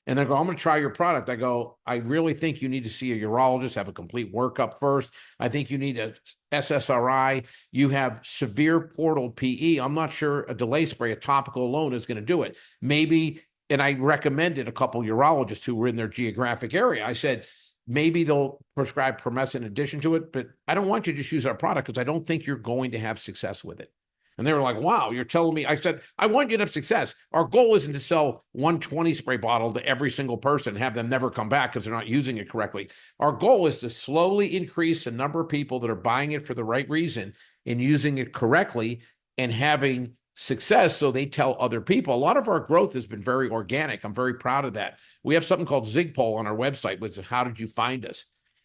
And they go, I'm going to try your product. I go, I really think you need to see a urologist, have a complete workup first. I think you need a SSRI. You have severe portal PE. I'm not sure a delay spray, a topical alone is going to do it. Maybe, and I recommended a couple of urologists who were in their geographic area. I said, maybe they'll prescribe Promescent in addition to it, but I don't want you to just use our product because I don't think you're going to have success with it. And they were like, wow, you're telling me. I said, I want you to have success. Our goal isn't to sell 120 spray bottle to every single person and have them never come back because they're not using it correctly. Our goal is to slowly increase the number of people that are buying it for the right reason and using it correctly and having success so they tell other people. A lot of our growth has been very organic. I'm very proud of that. We have something called ZigPoll on our website, which is how did you find us?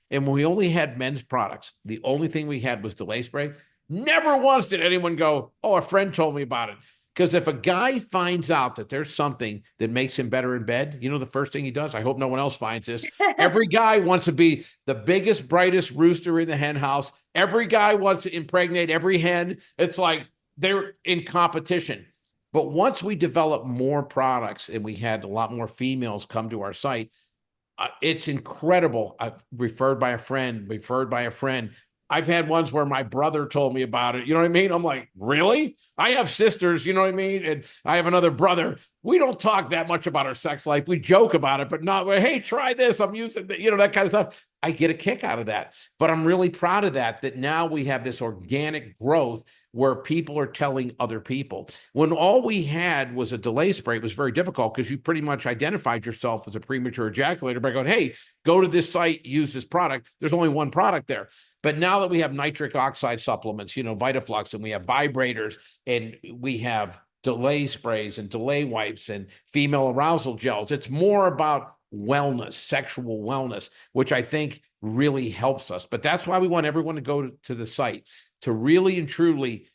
And when we only had men's products, the only thing we had was delay spray. Never once did anyone go, oh, a friend told me about it. Because if a guy finds out that there's something that makes him better in bed, the first thing he does, I hope no one else finds this. Every guy wants to be the biggest, brightest rooster in the hen house. Every guy wants to impregnate every hen. It's like they're in competition. But once we develop more products and we had a lot more females come to our site, it's incredible. I've referred by a friend. I've had ones where my brother told me about it. You know what I mean? I'm like, really? I have sisters, you know what I mean? And I have another brother. We don't talk that much about our sex life. We joke about it, but not, hey, try this. I'm using that, that kind of stuff. I get a kick out of that. But I'm really proud of that now we have this organic growth where people are telling other people. When all we had was a delay spray, it was very difficult because you pretty much identified yourself as a premature ejaculator by going, hey, go to this site, use this product. There's only one product there. But now that we have nitric oxide supplements, Vitaflux, and we have vibrators, and we have delay sprays and delay wipes and female arousal gels, it's more about wellness, sexual wellness, which I think really helps us. But that's why we want everyone to go to the site to really and truly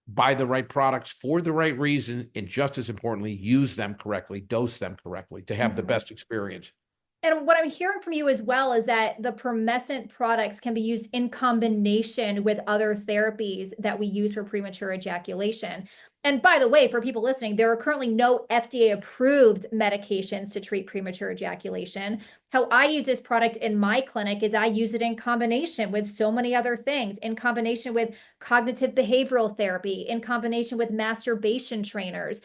buy the right products for the right reason, and just as importantly, use them correctly, dose them correctly to have the best experience. And what I'm hearing from you as well is that the Promescent products can be used in combination with other therapies that we use for premature ejaculation. And by the way, for people listening, there are currently no FDA-approved medications to treat premature ejaculation. How I use this product in my clinic is I use it in combination with so many other things, in combination with cognitive behavioral therapy, in combination with masturbation trainers.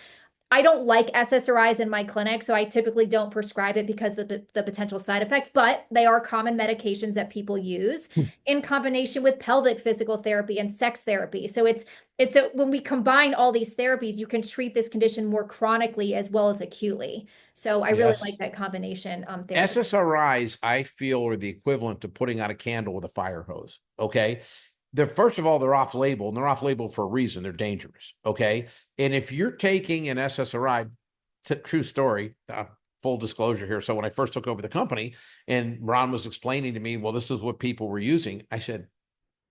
I don't like SSRIs in my clinic, so I typically don't prescribe it because of the potential side effects, but they are common medications that people use in combination with pelvic physical therapy and sex therapy. So it's so when we combine all these therapies, you can treat this condition more chronically as well as acutely. So I really Yes. like that combination therapy. SSRIs, I feel, are the equivalent to putting out a candle with a fire hose. Okay. They're, first of all, they're off label, and they're off label for a reason. They're dangerous. Okay. And if you're taking an SSRI, true story, full disclosure here. So when I first took over the company and Ron was explaining to me, well, this is what people were using, I said,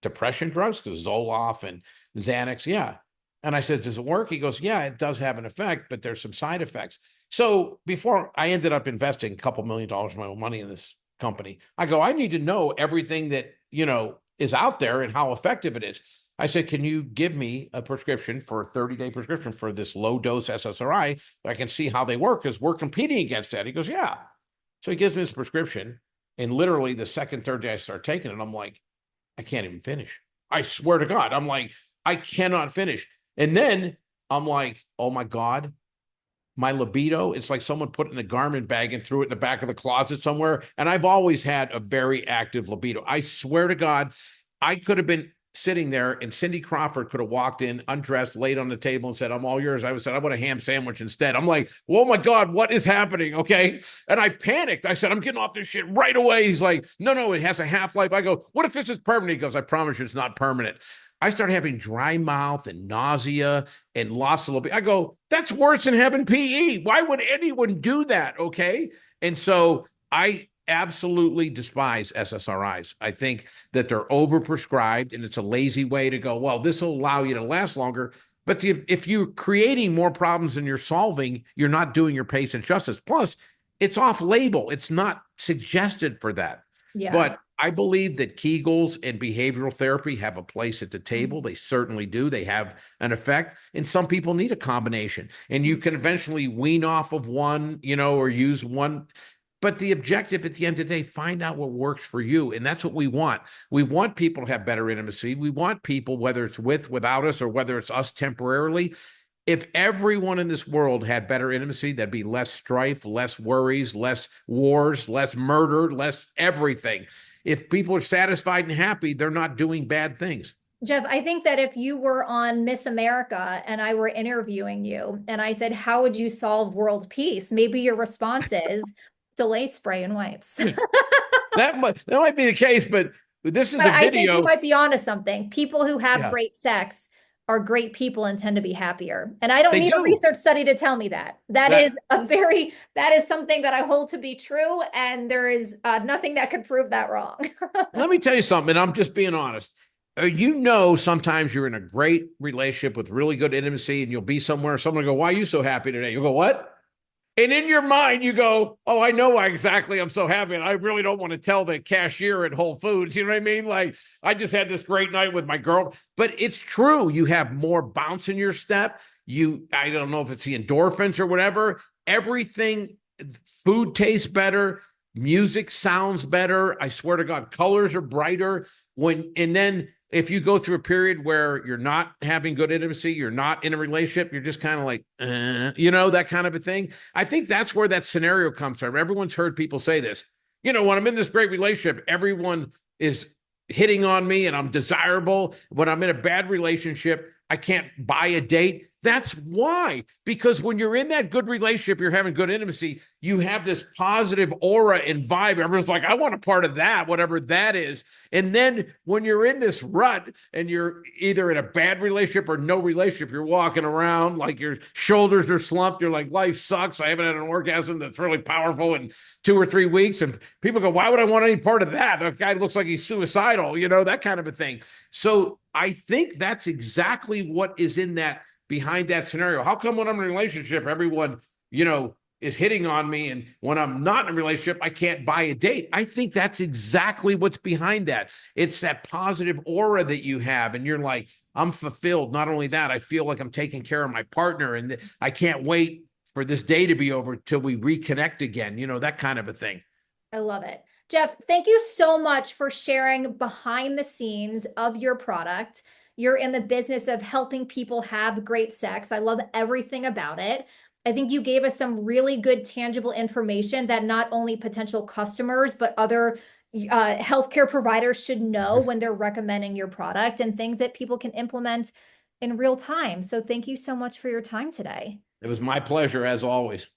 depression drugs, because Zoloft and Xanax, yeah. And I said, does it work? He goes, yeah, it does have an effect, but there's some side effects. So before I ended up investing a couple $1 million of my own money in this company, I go, I need to know everything that, is out there and how effective it is. I said, can you give me a prescription for a 30-day prescription for this low dose SSRI? I can see how they work because we're competing against that. He goes, yeah. So he gives me this prescription. And literally the second, third day I start taking it, I'm like, I can't even finish. I swear to God. I'm like, I cannot finish. And then I'm like, oh my God, my libido, it's like someone put it in a garment bag and threw it in the back of the closet somewhere. And I've always had a very active libido. I swear to God, I could have been sitting there and Cindy Crawford could have walked in, undressed, laid on the table and said, I'm all yours. I would said, I want a ham sandwich instead. I'm like, oh my God, what is happening? Okay. And I panicked. I said, I'm getting off this shit right away. He's like, no, it has a half-life. I go, what if this is permanent? He goes, I promise you it's not permanent. I started having dry mouth and nausea and loss of libido. I go, that's worse than having PE. Why would anyone do that? Okay. And so I absolutely despise SSRIs. I think that they're overprescribed and it's a lazy way to go, well, this will allow you to last longer. But if you're creating more problems than you're solving, you're not doing your patient justice. Plus, it's off label. It's not suggested for that. Yeah. But I believe that Kegels and behavioral therapy have a place at the table. They certainly do. They have an effect. And some people need a combination. And you can eventually wean off of one, or use one. But the objective at the end of the day, find out what works for you. And that's what we want. We want people to have better intimacy. We want people, whether it's without us, or whether it's us temporarily. If everyone in this world had better intimacy, there'd be less strife, less worries, less wars, less murder, less everything. If people are satisfied and happy, they're not doing bad things. Jeff, I think that if you were on Miss America and I were interviewing you and I said, how would you solve world peace? Maybe your response is delay spray and wipes. That might be the case, but this is But a I think you video. might be onto something. People who have Yeah, great sex are great people and tend to be happier. And I don't they need a do. research study to tell me that. That That is something that I hold to be true, and there is nothing that could prove that wrong. Let me tell you something, and I'm just being honest. Sometimes you're in a great relationship with really good intimacy, and you'll be somewhere, someone will go, why are you so happy today? You'll go, what? And in your mind, you go, oh, I know why exactly I'm so happy. And I really don't want to tell the cashier at Whole Foods. You know what I mean? Like, I just had this great night with my girl. But it's true. You have more bounce in your step. I don't know if it's the endorphins or whatever. Everything, food tastes better. Music sounds better. I swear to God, colors are brighter. And then if you go through a period where you're not having good intimacy, you're not in a relationship, you're just kind of like, that kind of a thing. I think that's where that scenario comes from. Everyone's heard people say this. When I'm in this great relationship, everyone is hitting on me and I'm desirable. When I'm in a bad relationship, I can't buy a date. That's why. Because when you're in that good relationship, you're having good intimacy, you have this positive aura and vibe. Everyone's like, I want a part of that, whatever that is. And then when you're in this rut and you're either in a bad relationship or no relationship, you're walking around like your shoulders are slumped. You're like, life sucks. I haven't had an orgasm that's really powerful in 2 or 3 weeks. And people go, why would I want any part of that? A guy looks like he's suicidal, that kind of a thing. So I think that's exactly what is behind that scenario. How come when I'm in a relationship, everyone, is hitting on me, and when I'm not in a relationship, I can't buy a date? I think that's exactly what's behind that. It's that positive aura that you have, and you're like, I'm fulfilled. Not only that, I feel like I'm taking care of my partner, and I can't wait for this day to be over till we reconnect again, that kind of a thing. I love it. Jeff, thank you so much for sharing behind the scenes of your product. You're in the business of helping people have great sex. I love everything about it. I think you gave us some really good tangible information that not only potential customers, but other healthcare providers should know when they're recommending your product, and things that people can implement in real time. So thank you so much for your time today. It was my pleasure as always.